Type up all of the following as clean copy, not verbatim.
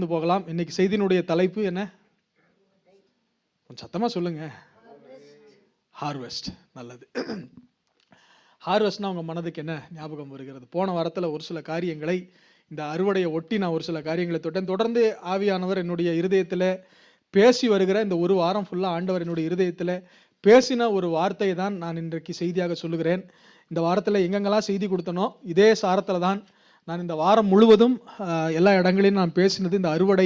கடந்து போகலாம். இன்னைக்கு செய்தியினுடைய தலைப்பு என்ன? கொஞ்சம் சத்தமா சொல்லுங்க. ஹார்வெஸ்ட். நல்லது. ஹார்வெஸ்ட்னா உங்க மனதுக்கு என்ன ஞாபகம் வருகிறது? போன வாரத்தில் ஒரு சில காரியங்களை, இந்த அறுவடையை ஒட்டி நான் ஒரு சில காரியங்களை தொட்டேன். தொடர்ந்து ஆவியானவர் என்னுடைய இருதயத்தில் பேசி வருகிற இந்த ஒரு வாரம் ஃபுல்லாக ஆண்டவர் என்னுடைய இருதயத்தில் பேசின ஒரு வார்த்தையை தான் நான் இன்றைக்கு செய்தியாக சொல்லுகிறேன். இந்த வாரத்தில் எங்கெங்கெல்லாம் செய்தி கொடுத்தனோ இதே சாரத்தில் தான் நான் இந்த வாரம் முழுவதும் எல்லா இடங்களையும் நான் பேசினது இந்த அறுவடை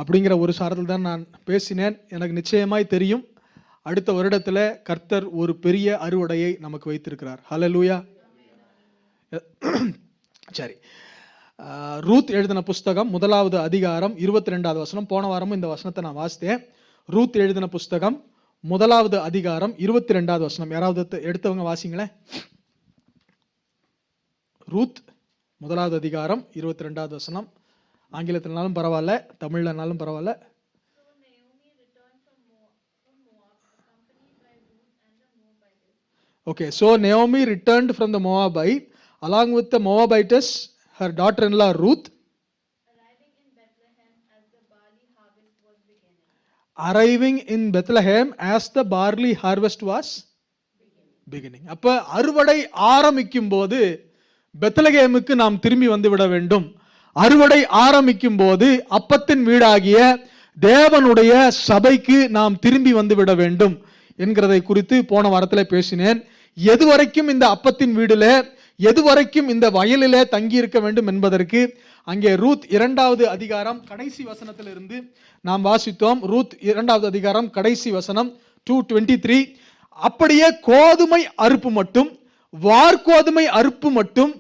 அப்படிங்கிற ஒரு சாரத்தில் தான் நான் பேசினேன். எனக்கு நிச்சயமாய் தெரியும், அடுத்த வருடத்தில் கர்த்தர் ஒரு பெரிய அறுவடையை நமக்கு வைத்திருக்கிறார். ஹல்லேலூயா. சரி, ரூத் எழுதின புஸ்தகம் 1வது அதிகாரம் 22வது வசனம். போன வாரமும் இந்த வசனத்தை நான் வாசித்தேன். ரூத் எழுதின புஸ்தகம் 1வது அதிகாரம் 22வது வசனம். யாராவது எடுத்தவங்க வாசிங்களேன். ரூத் 1வது அதிகாரம் 22வது வசனம். ஆங்கிலத்தினாலும் பரவாயில்ல, தமிழ்லனாலும் பரவாயில்ல. Okay, so Naomi returned from the Moabite along with the Moabitess, her daughter-in-law Ruth, arriving in Bethlehem as the barley harvest was beginning. அப்ப அறுவடை ஆரம்பிக்கும் போது பெத்லகேமுக்கு நாம் திரும்பி வந்து விட வேண்டும். அறுவடை ஆரம்பிக்கும் போது அப்பத்தின் வீடாகிய தேவனுடைய சபைக்கு நாம் திரும்பி வந்து விட வேண்டும் என்கிறதை குறித்து போன வாரத்தில் பேசினேன். எதுவரைக்கும் இந்த அப்பத்தின் வீடுல, எதுவரைக்கும் இந்த வயலிலே தங்கி இருக்க வேண்டும் என்பதற்கு அங்கே ரூத் 2வது அதிகாரம் கடைசி வசனத்திலிருந்து நாம் வாசித்தோம். ரூத் 2வது அதிகாரம் கடைசி வசனம் 2:23. அப்படியே கோதுமை அறுப்பு மட்டும், வார்கோதுமை அறுப்பு மட்டும்,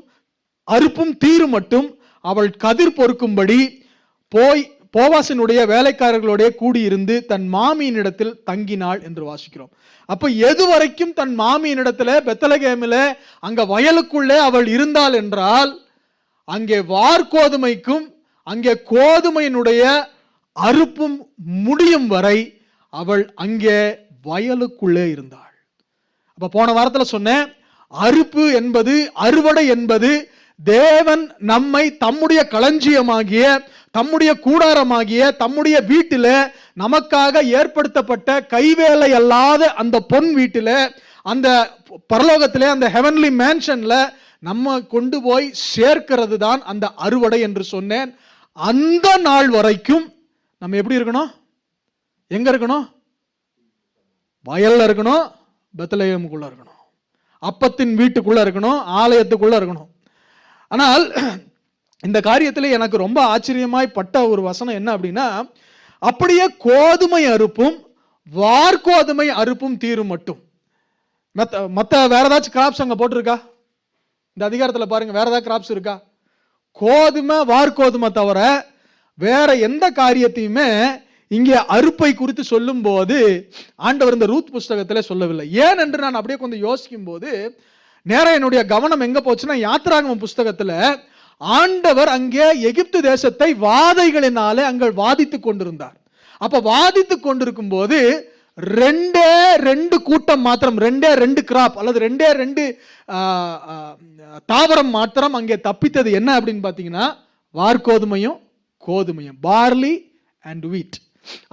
அறுப்பும் தீரு மட்டும் அவள் கதிர் பொறுக்கும்படி போவாசினுடைய வேலைக்காரர்களுடைய கூடியிருந்து தன் மாமியினிடத்தில் தங்கினாள் என்று வாசிக்கிறோம். அப்ப எதுவரைக்கும் தன் மாமியினிடத்துல பெத்லகேமில அங்க வயலுக்குள்ளே அவள் இருந்தாள் என்றால், அங்கே வார்கோதுமைக்கும் அங்கே கோதுமையினுடைய அறுப்பும் முடியும் வரை அவள் அங்கே வயலுக்குள்ளே இருந்தாள். அப்ப போன வாரத்தில் சொன்னேன், அறுப்பு என்பது, அறுவடை என்பது தேவன் நம்மை தம்முடைய களஞ்சியமாகிய, தம்முடைய கூடாரமாகிய, தம்முடைய வீட்டில நமக்காக ஏற்படுத்தப்பட்ட கைவேலை அல்லாத அந்த பொன் வீட்டில, அந்த பரலோகத்திலே, அந்த ஹெவன்லி மேன்ஷன்ல நம்ம கொண்டு போய் சேர்க்கிறது தான் அந்த அறுவடை என்று சொன்னேன். அந்த நாள் வரைக்கும் நம்ம எப்படி இருக்கணும்? எங்க இருக்கணும்? வயல்ல இருக்கணும், பெத்லகேமுக்குள்ள இருக்கணும், அப்பத்தின் வீட்டுக்குள்ள இருக்கணும், ஆலயத்துக்குள்ள இருக்கணும். ஆனால் இந்த காரியத்தில் எனக்கு ரொம்ப ஆச்சரியமாய் பட்ட ஒரு வசனம் என்ன அப்படின்னா, அப்படியே கோதுமை அறுப்பும் வார்கோதுமை அறுப்பும் தீரும் மட்டும். மற்ற வேற ஏதாச்சும் கிராப்ஸ் அங்க போட்டிருக்கா? இந்த அதிகாரத்தில் பாருங்க, வேற ஏதாவது கிராப்ஸ் இருக்கா? கோதுமை வார்கோதுமை தவிர வேற எந்த காரியத்தையுமே இங்கே அறுப்பை குறித்து சொல்லும் போது ஆண்டவர் இந்த ரூத் புஸ்தகத்தில் சொல்லவில்லை. ஏன் என்று நான் அப்படியே கொஞ்சம் யோசிக்கும் போது நேரம் என்னுடைய கவனம் எங்க போச்சுன்னா, யாத்ராகமம் புஸ்தகத்துல ஆண்டவர் அங்கே எகிப்து தேசத்தை வாதைகளினாலே அங்கே வாதித்து கொண்டிருந்தார். அப்ப வாதித்து கொண்டிருக்கும் போது 2 கூட்டம் மாத்திரம், 2 கிராப் அல்லது 2 தாவரம் மாத்திரம் அங்கே தப்பித்தது. என்ன அப்படின்னு பாத்தீங்கன்னா, வார்கோதுமையும் கோதுமையும், பார்லி அண்ட் வீட்.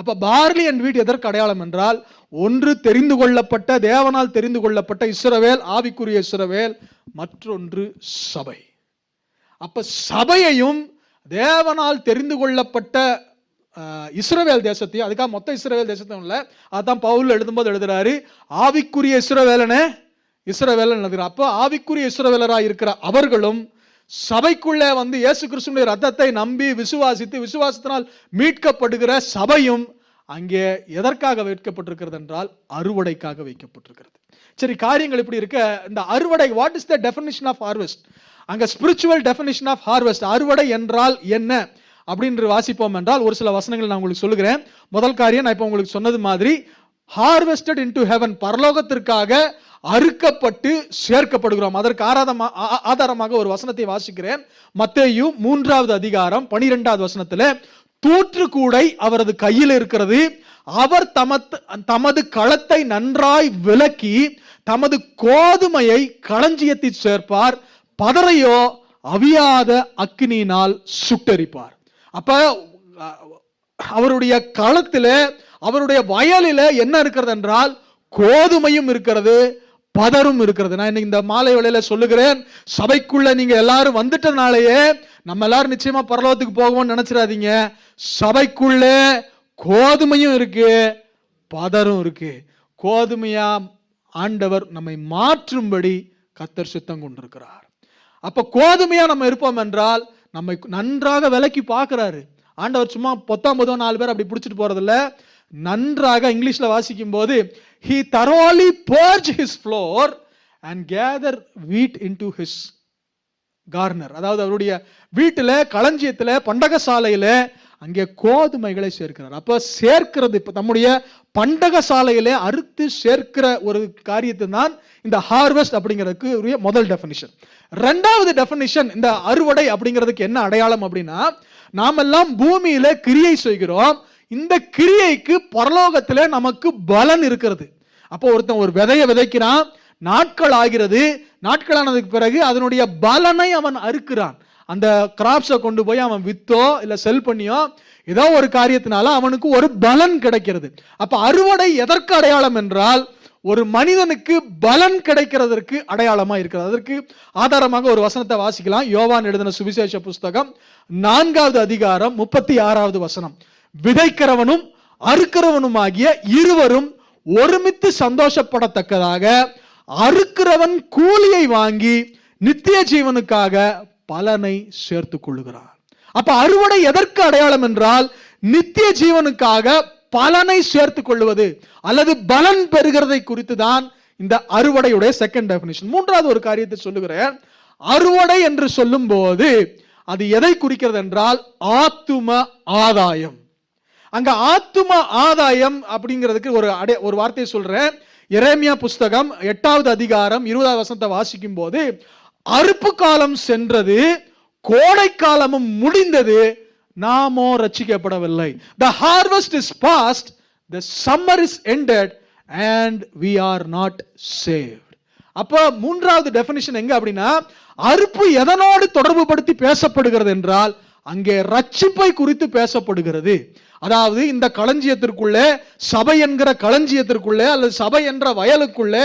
அப்ப பார்லி அண்ட் வீட் எதற்கு அடையாளம் என்றால், ஒன்று தெரிந்து கொள்ளப்பட்ட, தேவனால் தெரிந்து கொள்ளப்பட்ட இஸ்ரவேல், ஆவிக்குரிய இஸ்ரவேல், மற்றொன்று சபை. அப்ப சபையையும் தேவனால் தெரிந்து கொள்ளப்பட்ட இஸ்ரவேல் தேசத்தையும், அதுக்காக மொத்த இஸ்ரவேல் தேசத்தையும் இல்லை, அதான் பவுல் எழுதும்போது எழுதுறாரு, ஆவிக்குரிய இஸ்ரவேலனே இஸ்ரவேலன் எழுதுகிறார். அப்ப ஆவிக்குரிய இஸ்ரவேலராக இருக்கிற அவர்களும் சபைக்குள்ளே வந்து இயேசு கிறிஸ்துவினுடைய ரத்தத்தை நம்பி விசுவாசித்து விசுவாசத்தினால் மீட்கப்படுகிற சபையும் அங்கே எதற்காக வைக்கப்பட்டிருக்கிறது என்றால் அறுவடைக்காக வைக்கப்பட்டிருக்கிறது. சரி, காரியங்கள் இப்படி இருக்க, இந்த அறுவடை, what is the definition of harvest? அங்க ஸ்பிரிச்சுவல் டெஃபினிஷன் ஆஃப் ஹார்வெஸ்ட், அறுவடை என்றால் என்ன அப்படின்னு வாசிப்போம் என்றால் ஒரு சில வசனங்கள் நான் உங்களுக்கு சொல்லுகிறேன். முதல் காரியம், நான் இப்போ உங்களுக்கு சொன்னது மாதிரி, ஹார்வெஸ்டட் இன்டு ஹெவன், பரலோகத்திற்காக அறுக்கப்பட்டு சேர்க்கப்படுகிறோம். அதற்கு ஆதாரமாக ஒரு வசனத்தை வாசிக்கிறேன். மத்தேயு 3வது அதிகாரம் 12வது வசனத்துல, தூற்று கூடை அவரது கையில் இருக்கிறது, அவர் தமது களத்தை நன்றாய் விலக்கி தமது கோதுமையை களஞ்சியத்தில் சேர்ப்பார், பதரையோ அவியாத அக்கினியினால் சுட்டரிப்பார். அப்ப அவருடைய களத்தில், அவருடைய வயலில் என்ன இருக்கிறது என்றால் கோதுமையும் இருக்கிறது, பதரும் இருக்கிறது. நான் இன்னைக்கு இந்த மாலை வேளையில சொல்லுகிறேன், சபைக்குள்ள நீங்க எல்லாரும் வந்துட்டனாலேயே நம்ம எல்லாரும் நிச்சயமா பரலோகத்துக்கு போவோம்னு நினைச்சிடாதீங்க. சபைக்குள்ள கோதுமையும் இருக்கு, பதரும் இருக்கு. கோதுமையா ஆண்டவர் நம்மை மாற்றும்படி கர்த்தர் சித்தம் கொண்டிருக்கிறார். அப்ப கோதுமையா நம்ம இருப்போம் என்றால் நம்மை நன்றாக விலைக்கு பார்க்கிறாரு ஆண்டவர். சும்மா 4 பேர் அப்படி பிடிச்சிட்டு போறது இல்ல. நன்றாக இங்கிலீஷ்ல வாசிக்கும் போது he thoroughly purged his floor and gather wheat into his garner. அதாவது அவருடைய வீட்டில், களஞ்சியத்தில், பண்டகசாலையில அங்கே கோதுமைகளை சேர்க்கிறார். அப்ப சேர்க்கிறது, இப்ப நம்முடைய பண்டகசாலையிலே அறுத்து சேர்க்கிற ஒரு காரியத்தை தான் இந்த ஹார்வெஸ்ட் அப்படிங்கிறதுக்கு முதல் டெஃபினிஷன். ரெண்டாவது டெஃபினிஷன், இந்த அறுவடை அப்படிங்கிறதுக்கு என்ன அடையாளம் அப்படின்னா, நாமெல்லாம் பூமியில கிரியை செய்கிறோம். இந்த கிரியைக்கு பரலோகத்திலே நமக்கு பலன் இருக்கிறது. அப்போ ஒருத்தன் ஒரு விதையை விதைக்கிறான், நாட்கள் ஆகிறது, நாட்களானதுக்கு பிறகு அதனுடைய பலனை அவன் அறுக்கிறான். அந்த கிராப்ஸை கொண்டு போய் அவன் வித்தோ இல்ல செல் பண்ணியோ ஏதோ ஒரு காரியத்தினால அவனுக்கு ஒரு பலன் கிடைக்கிறது. அப்ப அறுவடை எதற்கு அடையாளம் என்றால், ஒரு மனிதனுக்கு பலன் கிடைக்கிறதற்கு அடையாளமா இருக்கிறது. அதற்கு ஆதாரமாக ஒரு வசனத்தை வாசிக்கலாம். யோவான் எழுதின சுவிசேஷ புஸ்தகம் 4வது அதிகாரம் 36வது வசனம். விதைக்கிறவனும் அறுக்கிறவனும் ஆகிய இருவரும் ஒருமித்து சந்தோஷப்படத்தக்கதாக அறுக்கிறவன் கூலியை வாங்கி நித்திய ஜீவனுக்காக பலனை சேர்த்துக் கொள்ளுகிறான். அப்ப அறுவடை எதற்கு அடையாளம் என்றால், நித்திய ஜீவனுக்காக பலனை சேர்த்துக் கொள்வது அல்லது பலன் பெறுகிறதை குறித்து தான் இந்த அறுவடையுடைய செகண்ட் டெஃபினிஷன். மூன்றாவது ஒரு காரியத்தை சொல்லுகிறேன். அறுவடை என்று சொல்லும் போது அது எதை குறிக்கிறது என்றால் ஆத்தும ஆதாயம். அங்க ஆத்தும ஆதாயம் அப்படிங்கிறதுக்கு ஒரு வார்த்தையை சொல்றேன். எரேமியா புஸ்தகம் 8வது அதிகாரம் 20வது வசனத்தை வாசிக்கும் போது, அறுப்பு காலம் சென்றது, கோடை காலமும் முடிந்தது, நாமோ ரட்சிக்கப்படவில்லை. The harvest is past, the summer is ended and we are not saved. அப்ப மூன்றாவது டெஃபினிஷன் எங்க அப்படின்னா, அறுப்பு எதனோடு தொடர்பு படுத்தி பேசப்படுகிறது என்றால் அங்கே ரட்சிப்பை குறித்து பேசப்படுகிறது. அதாவது இந்த களஞ்சியத்திற்குள்ளே, சபை என்கிற களஞ்சியத்திற்குள்ளே அல்லது சபை என்ற வயலுக்குள்ளே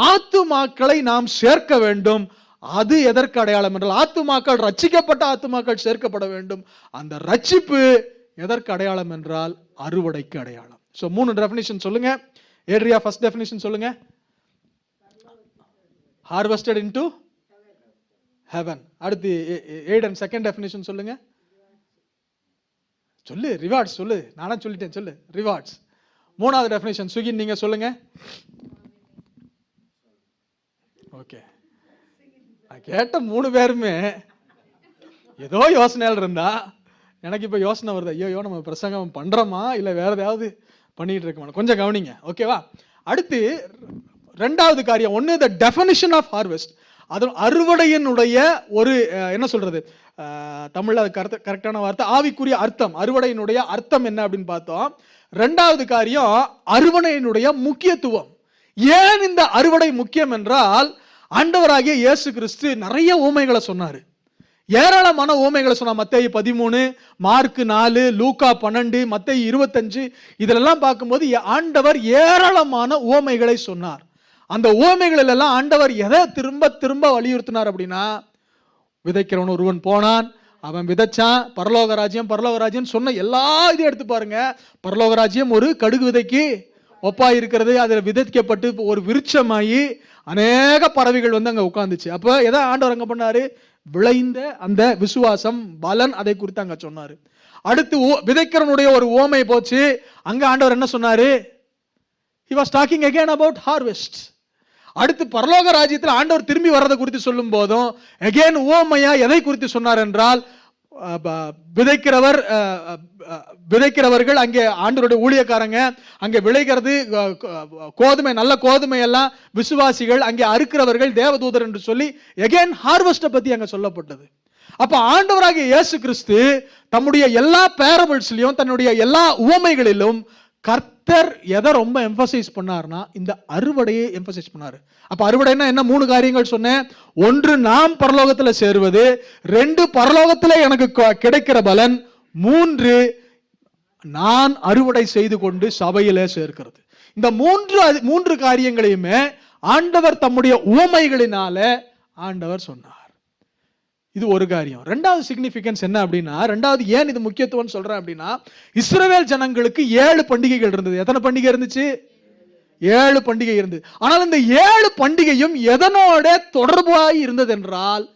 ஆத்துமாக்களை நாம் சேர்க்க வேண்டும். அது எதற்கு அடையாளம் என்றால், ஆத்துமாக்கள், ரட்சிக்கப்பட்ட ஆத்துமாக்கள் சேர்க்கப்பட வேண்டும். அந்த ரட்சிப்பு எதற்கு அடையாளம் என்றால் அறுவடைக்கு அடையாளம். சோ 3 டெஃபினிஷன் சொல்லுங்க. ஏட்ரியா ஃபர்ஸ்ட் டெஃபினிஷன் சொல்லுங்க. harvested into heaven. அடுத்து ஏடன் செகண்ட் டெஃபினிஷன் சொல்லுங்க. சொல்லு, ரிவார்ட்ஸ் சொல்லு. நானா சொல்லிட்டேன், சொல்லு ரிவார்ட்ஸ். மூணாவது டெஃபினிஷன் சுகின் நீங்க சொல்லுங்க. ஓகே, கேட்ட 3 பேருமே ஏதோ யோசனையால் இருந்தா எனக்கு இப்ப யோசனை வருது, ஐயோ நம்ம பிரசங்கம் பண்றோமா இல்ல வேற ஏதாவது பண்ணிட்டு இருக்கோமா, கொஞ்சம் கவனிங்க. ஓகேவா? அடுத்து ரெண்டாவது காரியம், ஒன்னு த டெஃபினிஷன் ஆஃப் ஹார்வெஸ்ட். அது அறுவடையினுடைய ஒரு என்ன சொல்றது, தமிழ்ல கரெக்டான வார்த்தை ஆவிக்குரிய அர்த்தம். அறுவடையினுடைய அர்த்தம் என்ன அப்படின்னு பார்த்தோம். ரெண்டாவது காரியம் அறுவடையினுடைய முக்கியத்துவம். ஏன் இந்த அறுவடை முக்கியம் என்றால், ஆண்டவராகிய இயேசு கிறிஸ்து நிறைய ஊமைகளை சொன்னாரு, ஏராளமான ஊமைகளை சொன்னார். மத்தேயு 13, மார்க் 4, லூக்கா 12, மத்தேயு 25 இதெல்லாம் பார்க்கும்போது ஆண்டவர் ஏராளமான ஊமைகளை சொன்னார். அந்த ஊமைகளில் எல்லாம் ஆண்டவர் எதை திரும்ப திரும்ப வலியுறுத்தினார் அப்படின்னா, விதைக்கிறவன் ஒருவன் போனான், அவன் விதைச்சான், பரலோக ராஜ்யம் சொன்ன எல்லா இதையும் எடுத்து பாருங்க. பரலோக ராஜ்யம் ஒரு கடுகு விதைக்கு ஒப்பாய் இருக்கிறது. அதில் விதைக்கப்பட்டு ஒரு விருட்சமாயி அநேக பறவைகள் வந்து அங்க உட்கார்ந்துச்சு. அப்ப எதை ஆண்டவர் அங்க பண்ணாரு, விளைந்த அந்த விசுவாசம் பலன், அதை குறித்து அங்க சொன்னாரு. அடுத்து விதைக்கிறவனுடைய ஒரு ஓமை போச்சு. அங்க ஆண்டவர் என்ன சொன்னாரு, he was talking again about harvest. அடுத்து பரலோக ராஜ்யத்தில் ஆண்டவர் திரும்பி வர்றதை குறித்து சொல்லும் போதும் அகைன் ஓமையா எதை குறித்து சொன்னார் என்றால், விதைக்கிறவர்கள் அங்கே ஆண்டவருடைய ஊழியக்காரங்க, அங்கே விளைகிறது கோதுமை, நல்ல கோதுமை எல்லாம் விசுவாசிகள், அங்கே அறுக்கிறவர்கள் தேவதூதர் என்று சொல்லி எகைன் ஹார்வெஸ்ட பத்தி அங்க சொல்லப்பட்டது. அப்ப ஆண்டவராகிய இயேசு கிறிஸ்து தம்முடைய எல்லா பேரபிள்ஸ்லயும், தன்னுடைய எல்லா உவமைகளிலும் கர்த்தர் எதை ரொம்ப எம்பசைஸ் பண்ணார்னா இந்த அறுவடையை எம்பசைஸ் பண்ணாரு. அப்ப அறுவடைனா என்ன, 3 காரியங்கள் சொன்னேன். 1 நாம் பரலோகத்துல சேருவது, 2 பரலோகத்துல எனக்கு கிடைக்கிற பலன், 3 நான் அறுவடை செய்து கொண்டு சபையிலே சேர்க்கிறது. இந்த மூன்று காரியங்களையுமே ஆண்டவர் தம்முடைய உவமைகளினால ஆண்டவர் சொன்னார். இது ஒரு காரியம். ரெண்டாவது சிக்னிபிகன்ஸ் என்ன அப்படின்னா, ரெண்டாவது ஏன் இது முக்கியத்துவம் சொல்றேன் அப்படின்னா, இஸ்ரவேல் ஜனங்களுக்கு 7 பண்டிகைகள் இருந்தது. எத்தனை பண்டிகை இருந்துச்சு? 7 பண்டிகை இருந்தது. ஆனால் இந்த 7 பண்டிகையும் எதனோட தொடர்பாய் இருந்தது என்றால்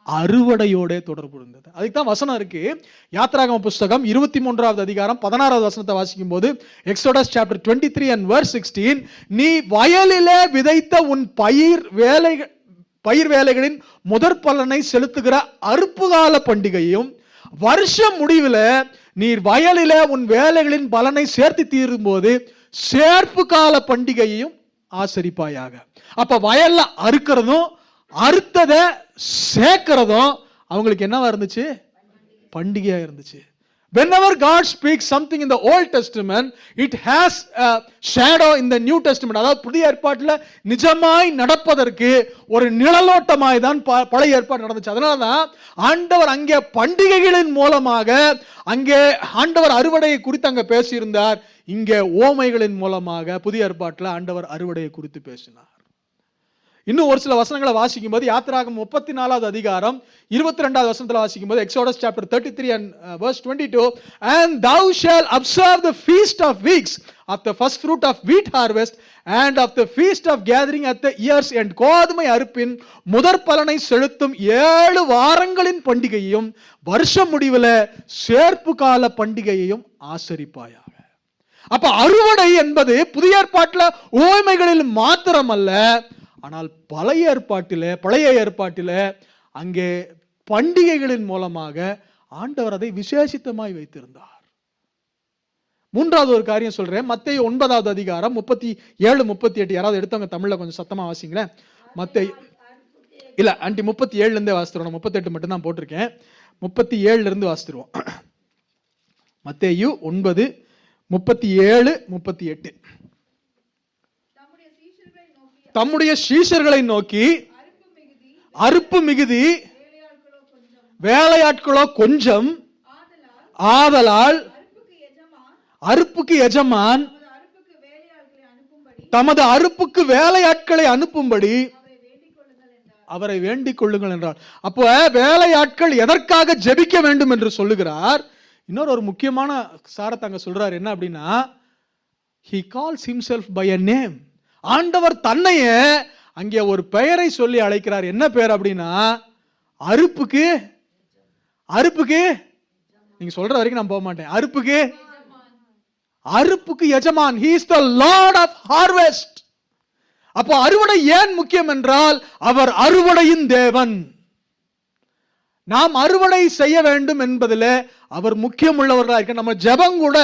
அறுவடையோட தொடர்பு இருந்தது. அதுக்கு தான் வசனம் இருக்கு. யாத்ராகம புஸ்தகம் 23வது அதிகாரம் 16வது வசனத்தை வாசிக்கும் போது, எக்ஸோடஸ் சாப்டர் 23 and verse 16, நீ வயலிலே விதைத்த உன் பயிர் வேலைகளின் முதற் பலனை செலுத்துகிற அறுப்பு கால பண்டிகையும், வருஷம் முடிவில் நீர் வயலிலே உன் வேலைகளின் பலனை சேர்த்து தீரும் போது சேர்ப்பு கால பண்டிகையையும் ஆசரிப்பாயாக. அப்ப வயல்ல அறுக்கிறதும் அறுத்ததை சேர்க்கிறதும் அவங்களுக்கு என்னவா இருந்துச்சு? பண்டிகையா இருந்துச்சு. Whenever God speaks something in the Old Testament, it has a shadow in the New Testament. அதாவது புதிய ஏற்பாட்டில் நிஜமாய் நடப்பதற்கு ஒரு நிழலோட்டமாய் தான் பழைய ஏற்பாடு நடந்துச்சு. அதனால தான் ஆண்டவர் அங்கே பண்டிகைகளின் மூலமாக அங்கே ஆண்டவர் அறுவடையை குறித்து அங்கே பேசியிருந்தார். இங்கே ஓமைகளின் மூலமாக புதிய ஏற்பாட்டில் ஆண்டவர் அறுவடையை குறித்து பேசினார். இன்னும் ஒரு சில வசனங்களை வாசிக்கும் போது, யாத்ராகமம் 34வது அதிகாரம் 22வது வசனத்தில் வாசிக்கும் போது, exodus chapter 33 and verse 22, and thou shalt observe the feast of weeks of the first fruit of wheat harvest and of the feast of gathering at the year's end. கோதுமை அறுப்பின் முதற் பலனை செலுத்தும் 7 வாரங்களின் பண்டிகையும் வருஷம் முடிவில் சேர்ப்பு கால பண்டிகையையும் ஆசரிப்பாயாக. அப்ப அறுவடை என்பது புதிய ஏற்பாட்டில் ஓமைகளில் மாத்திரமல்ல, ஆனால் பழைய ஏற்பாட்டில அங்கே பண்டிகைகளின் மூலமாக ஆண்டவர் அதை விசேஷித்தமாய் வைத்திருந்தார். மூன்றாவது ஒரு காரியம் சொல்றேன். மத்தேயு 9வது அதிகாரம் 37, 38. யாராவது எடுத்தவங்க தமிழ்ல கொஞ்சம் சத்தமா வாசிங்களேன். மத்தேயு இல்ல ஆண்டி 37 இருந்தே வாசித்துருவோம். 38 மட்டும் தான் போட்டிருக்கேன். 37 இருந்து வாசித்துருவோம். மத்தேயு 9, 37, 38. தம்முடைய சீஷர்களை நோக்கி, அறுப்பு மிகுதி, வேலையாட்களோ கொஞ்சம், ஆதலால் அறுப்புக்கு எஜமான் தமது அறுப்புக்கு வேலையாட்களை அனுப்பும்படி அவரை வேண்டிக் கொள்ளுங்கள் என்றார். அப்போ வேலையாட்கள் எதற்காக ஜெபிக்க வேண்டும் என்று சொல்லுகிறார். இன்னொரு ஒரு முக்கியமான சாரத்தை அங்க சொல்றார். என்ன அப்படின்னா, he calls himself by a name. ஆண்டவர் தன்னையே அங்கே ஒரு பெயரை சொல்லி அழைக்கிறார். என்ன பெயர் அப்படின்னா, அறுப்புக்கு நீங்க சொல்ற வரைக்கும் நான் போக மாட்டேன். அறுப்புக்கு எஜமான். he is the lord of harvest. அப்போ அறுவடை ஏன் முக்கியம் என்றால், அவர் அறுவடையின் தேவன். நாம் அறுவடை செய்ய வேண்டும் என்பதில் அவர் முக்கியம் உள்ளவர்களாக இருக்க. நம்ம ஜெபம் கூட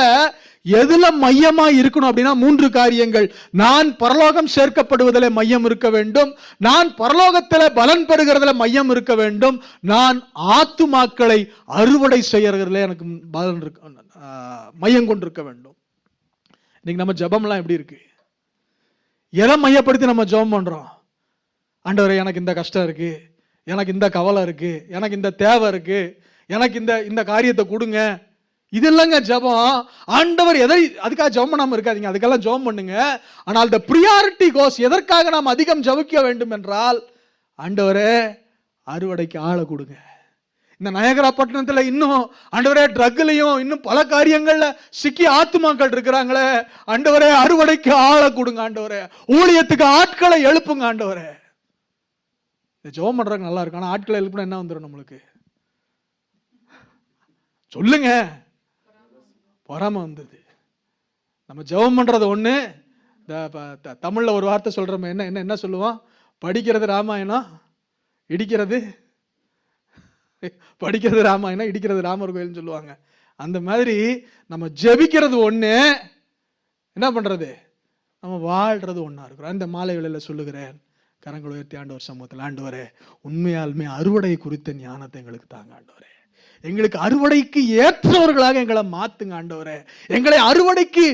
எதுல மையமா இருக்கணும் அப்படின்னா 3 காரியங்கள். நான் பரலோகம் சேர்க்கப்படுவதில் மையம் இருக்க வேண்டும், நான் பரலோகத்தில் பலன் பெறுகிறதுல மையம் இருக்க வேண்டும், நான் ஆத்துமாக்களை அறுவடை செய்யறதுல எனக்கு பலன் மையம் கொண்டிருக்க வேண்டும். இன்னைக்கு நம்ம ஜெபம்லாம் எப்படி இருக்கு? எதை மையப்படுத்தி நம்ம ஜெபம் பண்றோம்? ஆண்டவரே, எனக்கு இந்த கஷ்டம் இருக்கு, எனக்கு இந்த கவலை இருக்கு, எனக்கு இந்த தேவை இருக்கு, எனக்கு இந்த காரியத்தை கொடுங்க. இது இல்லைங்க ஜெபம். ஆண்டவர் அதுக்காக ஜெபம் பண்ணாம இருக்காதீங்க, அதுக்கெல்லாம் ஜெபம் பண்ணுங்க. ஆனால் the priority goes, எதற்காக நாம் அதிகம் ஜெபிக்க வேண்டும் என்றால், ஆண்டவரே அறுவடைக்கு ஆளை கொடுங்க. இந்த நயகரா பட்டணத்துல இன்னும் ஆண்டவரே ட்ரக்லையும் இன்னும் பல காரியங்கள்ல சிக்கி ஆத்துமாக்கள் இருக்கிறாங்களே. ஆண்டவரே அறுவடைக்கு ஆளை கொடுங்க. ஆண்டவரே ஊழியத்துக்கு ஆட்களை எழுப்புங்க. ஆண்டவரே, இந்த ஜெபம் பண்றதுக்கு நல்லா இருக்கு, ஆனா ஆட்களை எழுப்புனா என்ன வந்துடும் நம்மளுக்கு? சொல்லுங்க. பொறாம வந்தது. நம்ம ஜெபம் பண்றது ஒண்ணு. தமிழ்ல ஒரு வார்த்தை சொல்றோம். என்ன சொல்லுவோம்? படிக்கிறது ராமாயணம், இடிக்கிறது ராமர் கோயில்னு சொல்லுவாங்க. அந்த மாதிரி நம்ம ஜெபிக்கிறது ஒண்ணு, என்ன பண்றது? நம்ம வாழ்றது ஒண்ணா இருக்கிறோம். இந்த மாலை வேளையில சொல்லுகிறேன், கரங்கள் உயர்த்தி ஆண்டவர் சமூகத்தில், ஆண்டவரே உண்மையாலுமே அறுவடை குறித்த ஞானத்தை எங்களுக்கு தாங்க. ஆண்டவரே, எங்களுக்கு அறுவடைக்கு ஏற்றவர்களாக எங்களை மாத்துங்க. ஆண்டவரே, எங்களை அறுவடைக்கு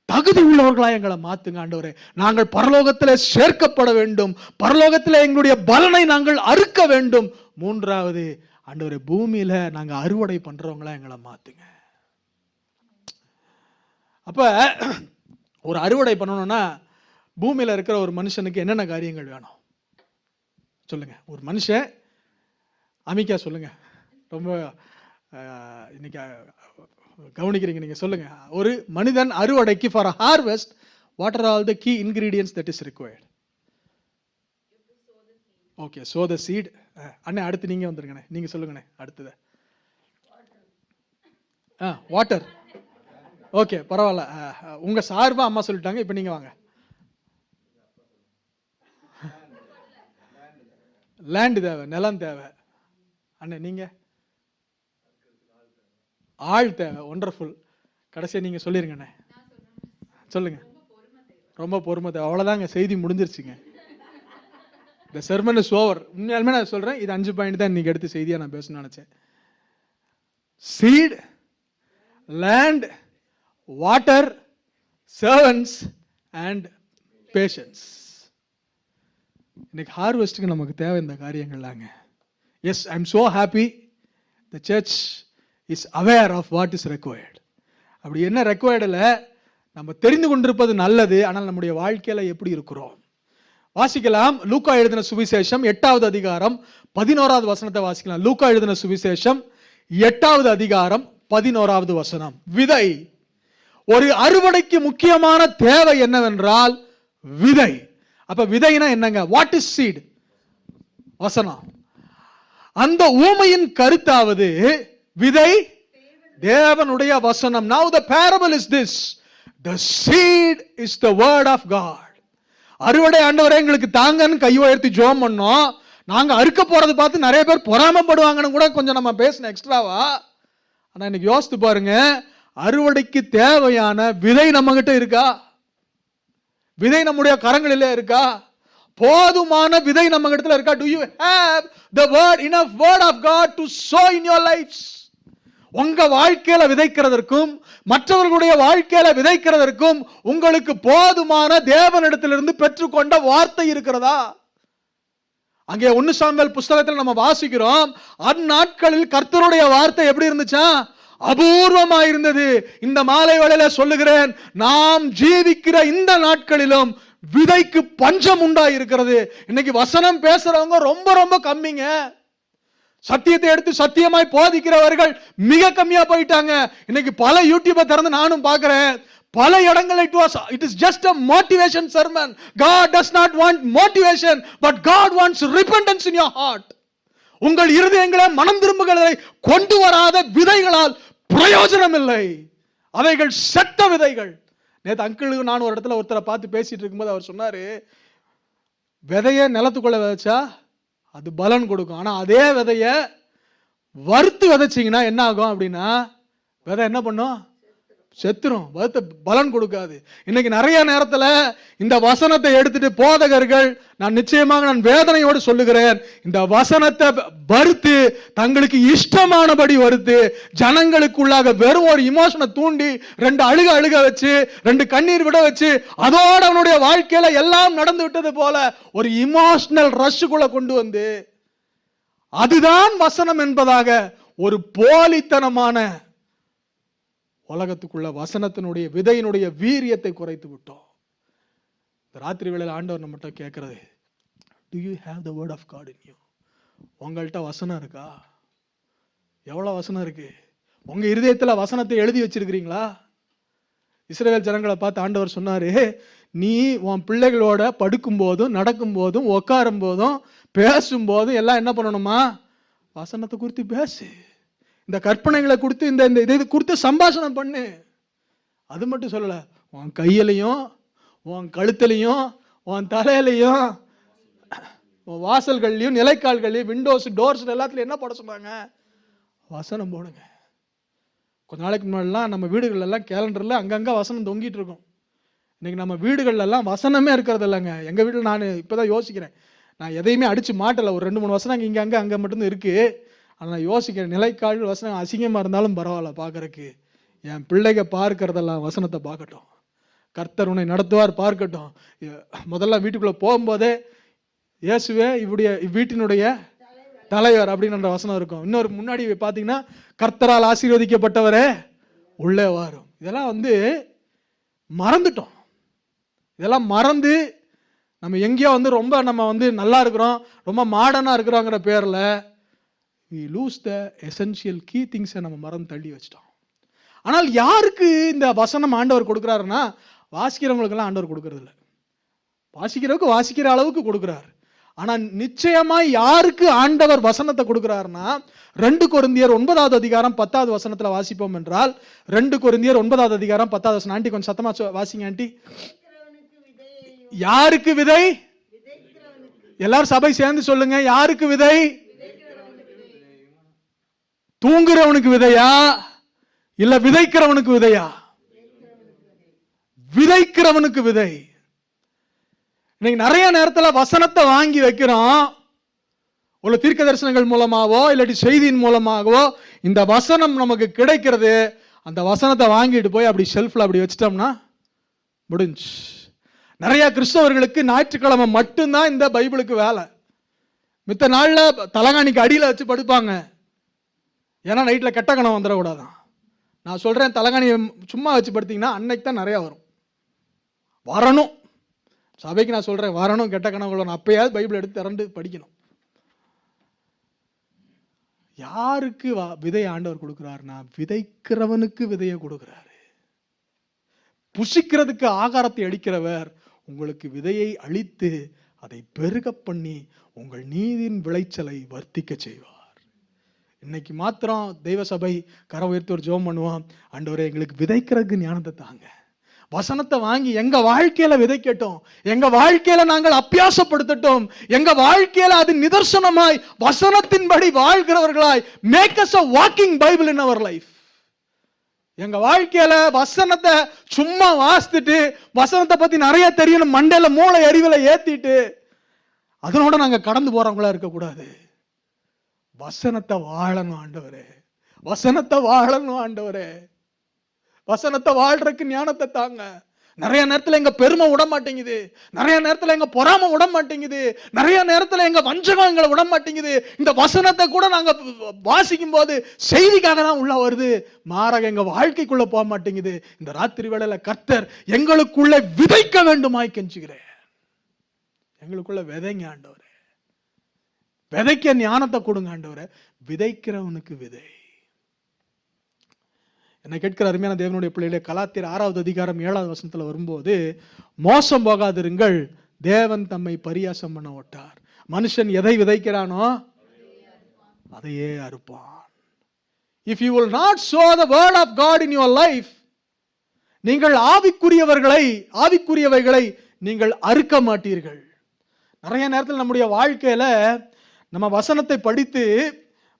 தகுதி உள்ளவர்களாக எங்களை மாத்துங்க. ஆண்டவரே, நாங்கள் பரலோகத்திலே சேர்க்கப்பட வேண்டும், பரலோகத்திலே எங்களுடைய பலனை நாங்கள் அறுக்க வேண்டும். மூன்றாவது, ஆண்டவரே பூமியில நாங்க அறுவடை பண்றவங்களா எங்களை மாத்துங்க. அப்போ ஒரு அறுவடை பண்ணணும்னா பூமியில் இருக்கிற ஒரு மனுஷனுக்கு என்னென்ன காரியங்கள் வேணும் சொல்லுங்க. ஒரு மனுஷன் அமிக்கா சொல்லுங்க, ரொம்ப இன்னைக்கு கவனிக்கிறீங்க நீங்க, சொல்லுங்க. ஒரு மனிதன் அறுவடைக்கு for a harvest what are all the key ingredients that is required? Okay, so the seed. அண்ணே அடுத்து நீங்க வந்துருங்கண்ணே, நீங்க சொல்லுங்கண்ணே அடுத்தது. வாட்டர். ஓகே பரவாயில்ல, உங்க சார்பா அம்மா சொல்லிட்டாங்க, இப்போ நீங்க வாங்க. லேண்ட் தேவை, நிலம் தேவை. அண்ணே நீங்க? ஆள் தேவை. ஒண்டர்ஃபுல். கடைசியாக நீங்க சொல்லிருங்கண்ணே, சொல்லுங்க. ரொம்ப பொறுமை தேவை. அவ்வளோதாங்க, செய்தி முடிஞ்சிருச்சுங்க. இந்த செர்மன் இஸ் ஓவர். உண்மையாலுமே நான் சொல்றேன், இது 5 பாயிண்ட் தான் இன்னைக்கு எடுத்து செய்தியா நான் பேசணும்னு நினைச்சேன். Seed, land, water, servants and patience. இன்னைக்கு ஹார்வெஸ்ட்டுக்கு நமக்கு தேவை இந்த காரியங்கள்லாங்க. Yes, I am so happy the church is aware of what is required. அப்படி என்ன ரெக்வயர்டில் நம்ம தெரிந்து கொண்டிருப்பது நல்லது, ஆனால் நம்முடைய வாழ்க்கையில் எப்படி இருக்கிறோம் வாசிக்கலாம். லூக்கா எழுதின சுவிசேஷம் 8வது அதிகாரம் 11வது வசனத்தை வாசிக்கலாம். லூக்கா எழுதின சுவிசேஷம் 8வது அதிகாரம் 11வது வசனம். விதை. ஒரு அறுவடைக்கு முக்கியமான தேவை என்னவென்றால் விதை. அப்ப விதைனா என்னங்க? What is seed? வசனம். அந்த ஊமையின் கருத்தாவது விதை தேவனுடைய வசனம். Now the parable is this: the seed is the word of God. அறுவடை ஆண்டவரே எங்களுக்கு தாங்கன்னு கை உயர்த்தி ஜெபம் பண்ணோம். நாங்க அறுக்க போறது பார்த்து நிறைய பேர் பொறாமப்படுவாங்கன்னு கூட கொஞ்சம் நம்ம பேசணும் எக்ஸ்ட்ராவா. ஆனா இன்னைக்கு யோசித்து பாருங்க, அறுவடைக்கு தேவையான விதை நம்ம கிட்ட இருக்கா? விதை நம்முடைய கரங்களிலே இருக்கா? போதுமான விதை நம்ம இடத்துல இருக்கா? Do you have the word, enough word of God to sow in your lives? உங்க வாழ்க்கையில விதைக்கிறதற்கும் மற்றவர்களுடைய வாழ்க்கையில விதைக்கிறதற்கும் உங்களுக்கு போதுமான தேவனிடத்திலிருந்து பெற்றுக்கொண்ட வார்த்தை இருக்கிறதா? அங்கே 1 சாமுவேல் புஸ்தகத்தில் நம்ம வாசிக்கிறோம், அந்நாட்களில் கர்த்தருடைய வார்த்தை எப்படி இருந்துச்சா? அபூர்வமா இருந்தது. இந்த மாலை வேளையில சொல்லுகிறேன், நாம் ஜீவிக்கிற இந்த நாட்களிலும் விதைக்கு பஞ்சம் உண்டா இருக்கிறது. இன்னைக்கு வசனம் பேசுறவங்க ரொம்ப ரொம்ப கம்மிங்க. சத்தியத்தை எடுத்து சத்தியமாய் போதிக்கிறவர்கள் மிக கம்மியா போயிட்டாங்க. இன்னைக்கு பல யூடியூபை திறந்து நானும் பார்க்கிறேன், பல இடங்கள் it is just a motivation sermon. God does not want motivation, but God wants repentance in your heart. உங்கள் இருதயங்களை மனம் திரும்புகிறதை கொண்டு வராத விதைகளால் பிரயோஜனம் இல்லை. அவைகள் செத்த விதைகள். நேற்று அங்கிளுக்கு நான் ஒரு இடத்துல ஒருத்தரை பார்த்து பேசிட்டு இருக்கும்போது அவர் சொன்னாரு, விதைய நிலத்துக்குள்ள விதைச்சா அது பலன் கொடுக்கும், ஆனா அதே விதைய வறுத்து விதைச்சிங்கன்னா என்ன ஆகும் அப்படின்னா விதை என்ன பண்ணும்? செத்துரும். பலன் கொடுக்காது. இன்னைக்கு நிறைய நேரத்தில் இந்த வசனத்தை எடுத்துட்டு போதகர்கள், நான் நிச்சயமாக நான் வேதனையோடு சொல்லுகிறேன், இந்த வசனத்தை வறுத்து தங்களுக்கு இஷ்டமானபடி வறுத்து ஜனங்களுக்குள்ளாக வெறும் ஒரு இமோஷனை தூண்டி 2 அழுக வச்சு 2 கண்ணீர் விட வச்சு அதோட அவனுடைய வாழ்க்கையில எல்லாம் நடந்து விட்டது போல ஒரு இமோஷனல் ரஷ்க்குள்ள கொண்டு வந்து அதுதான் வசனம் என்பதாக ஒரு போலித்தனமான உலகத்துக்குள்ள வசனத்தினுடைய விதையினுடைய வீரியத்தை குறைத்து விட்டோம். இந்த ராத்திரி வேளையில் ஆண்டவர் நம்மகிட்ட கேட்கிறது, do you have the word of God in you? உங்கள்கிட்ட வசனம் இருக்கா? எவ்வளவு வசனம் இருக்கு? உங்க இருதயத்துல வசனத்தை எழுதி வச்சிருக்கிறீங்களா? இஸ்ரவேல் ஜனங்களை பார்த்து ஆண்டவர் சொன்னாரு, நீ உன் பிள்ளைகளோட படுக்கும் போதும் நடக்கும் போதும் உட்காரும் போதும் பேசும் போதும் எல்லாம் என்ன பண்ணணுமா? வசனத்தை குறித்து பேசு. இந்த கற்பனைகளை கொடுத்து இந்த இதை கொடுத்து சம்பாஷணம் பண்ணு. அது மட்டும் சொல்லல, உன் கையிலையும் உன் கழுத்துலையும் உன் தலையிலையும் உன் வாசல்கள்லையும் நிலைக்கால்கள்லையும் விண்டோஸ் டோர்ஸ் எல்லாத்துலையும் என்ன போட சொன்னாங்க? வசனம் போடுங்க. கொஞ்ச நாளைக்கு முன்னாடிலாம் நம்ம வீடுகள் எல்லாம் கேலண்டர்ல அங்கங்க வசனம் தொங்கிட்டு இருக்கும். இன்னைக்கு நம்ம வீடுகள்ல எல்லாம் வசனமே இருக்கிறது இல்லைங்க. எங்க வீட்டில் நான் இப்பதான் யோசிக்கிறேன், நான் எதையுமே அடிச்சு மாட்டல. ஒரு 2-3 வசனம் இங்க அங்க மட்டும்தான் இருக்கு. ஆனால் நான் யோசிக்கிறேன், நிலைக்கால் வசனம் அசிங்கமாக இருந்தாலும் பரவாயில்ல பார்க்கறக்கு, என் பிள்ளைங்க பார்க்கறதெல்லாம் வசனத்தை பார்க்கட்டும், கர்த்தர் உன்னை நடத்துவார் பார்க்கட்டும். முதல்ல வீட்டுக்குள்ளே போகும்போதே இயேசுவே வீட்டினுடைய தலைவர் அப்படின்ற வசனம் இருக்கும். இன்னொரு முன்னாடி பார்த்தீங்கன்னா கர்த்தரால் ஆசீர்வதிக்கப்பட்டவரே உள்ளே வரும். இதெல்லாம் மறந்துட்டோம். இதெல்லாம் மறந்து நம்ம எங்கேயோ ரொம்ப நம்ம நல்லா இருக்கிறோம், ரொம்ப மாடர்னாக இருக்கிறோங்கிற பேரில் we lose the essential key things நம்ம மறந்து தள்ளி வச்சிட்டோம். ஆனால் யாருக்கு இந்த வசனம் ஆண்டவர் கொடுக்குறாருன்னா, வாசிக்கிறவங்களுக்கெல்லாம் ஆண்டவர் கொடுக்கறது இல்லை. வாசிக்கிறவருக்கு வாசிக்கிற அளவுக்கு கொடுக்குறாரு. ஆனால் நிச்சயமாக யாருக்கு ஆண்டவர் வசனத்தை கொடுக்குறாருன்னா, 2 கொரிந்தியர் 9வது அதிகாரம் 10வது வசனத்தில் வாசிப்போம் என்றால், 2 கொரிந்தியர் 9வது அதிகாரம் 10வது வசனம். ஆண்டி கொஞ்சம் சத்தமா வாசிங்க ஆண்டி. யாருக்கு விதை? எல்லாரும் சபை சேர்ந்து சொல்லுங்க. யாருக்கு விதை? தூங்குறவனுக்கு விதையா இல்ல விதைக்கிறவனுக்கு விதையா? விதைக்கிறவனுக்கு விதை. இன்னைக்கு நிறைய நேரத்தில் வசனத்தை வாங்கி வைக்கிறோம். ஒரு தீர்க்க தரிசனங்கள் மூலமாகவோ இல்லாட்டி செய்தியின் மூலமாகவோ இந்த வசனம் நமக்கு கிடைக்கிறது. அந்த வசனத்தை வாங்கிட்டு போய் அப்படி ஷெல்ஃப்ல அப்படி வச்சிட்டோம்னா முடிஞ்சு. நிறைய கிறிஸ்தவர்களுக்கு ஞாயிற்றுக்கிழமை மட்டும்தான் இந்த பைபிளுக்கு வேலை. மித்த நாளில் தலகாணிக்கு அடியில் வச்சு படுப்பாங்க. ஏன்னா நைட்டில் கெட்ட கணம் வந்துடக்கூடாதான். நான் சொல்கிறேன், தலகாணியை சும்மா வச்சு படுத்திங்கன்னா அன்னைக்கு தான் நிறையா வரும். வரணும் சபைக்கு, நான் சொல்கிறேன் வரணும், கெட்ட கனவுள்ள அப்பயாவது பைபிள் எடுத்து திறந்து படிக்கணும். யாருக்கு விதை ஆண்டவர் கொடுக்கிறாருன்னா, விதைக்கிறவனுக்கு விதையை கொடுக்கிறாரு. புசிக்கிறதுக்கு ஆகாரத்தை அளிக்கிறவர் உங்களுக்கு விதையை அளித்து அதை பெருக பண்ணி உங்கள் நீதியின் விளைச்சலை வர்த்திக்க செய்வார். இன்னைக்கு மாத்திரம் தெய்வ சபை கரை உயர்த்தி ஒரு ஜெபம் பண்ணுவோம். ஆண்டவரே எங்களுக்கு விதைக்கிறதுக்கு ஞானத்தை தாங்க. வசனத்தை வாங்கி எங்க வாழ்க்கையில விதைக்கட்டும், எங்க வாழ்க்கையில நாங்கள் அபியாசப்படுத்தட்டும், எங்க வாழ்க்கையில அது நிதர்சனமாய் வசனத்தின்படி வாழ்கிறவர்களாய் make us a walking Bible in our life. எங்க வாழ்க்கையில வசனத்தை சும்மா வாசித்துட்டு வசனத்தை பத்தி நிறைய தெரியணும் மண்டையில மூளை அறிவில ஏத்திட்டு அதனோட நாங்க கடந்து போறவங்களா இருக்கக்கூடாது. வசனத்தை வாழணும் ஆண்டவரே, வசனத்தை வாழணும் ஆண்டவரே, வசனத்தை வாழ்றதுக்கு ஞானத்தை தாங்க. நிறைய நேரத்தில் எங்க பெருமை விட மாட்டேங்குது, நிறைய நேரத்தில் எங்க பொறாமை விட மாட்டேங்குது, நிறைய நேரத்தில் எங்க வஞ்சகம் எங்களை விட மாட்டேங்குது. இந்த வசனத்தை கூட நாங்க வாசிக்கும் போது செய்திக்காக தான் உள்ள வருது, மாறாக எங்க வாழ்க்கைக்குள்ள போக மாட்டேங்குது. இந்த ராத்திரி வேளையில கர்த்தர் எங்களுக்குள்ள விதைக்க வேண்டுமாய் கெஞ்சுகிறேன். எங்களுக்குள்ள விதைங்க ஆண்டவரே, விதைக்க ஞானத்தை கொடுங்க ஆண்டவரே. விதைக்கிறவனுக்கு விதை. என்னை கேட்கிற அருமையான தேவனுடைய பிள்ளைகளே, கலாத்தியர் 6வது அதிகாரம் 7வது வசனத்துல வரும்போது, மோசம் போகாதிருங்கள், தேவன் தம்மை பரியாசம் பண்ண விட்டார். மனுஷன் எதை விதைக்கிறானோ அதையே அறுப்பான். If you will not sow the word of God in your life, நீங்கள் ஆவிக்குரியவைகளை நீங்கள் அறுக்க மாட்டீர்கள். நிறைய நேரத்தில் நம்முடைய வாழ்க்கையில நம்ம வசனத்தை படித்து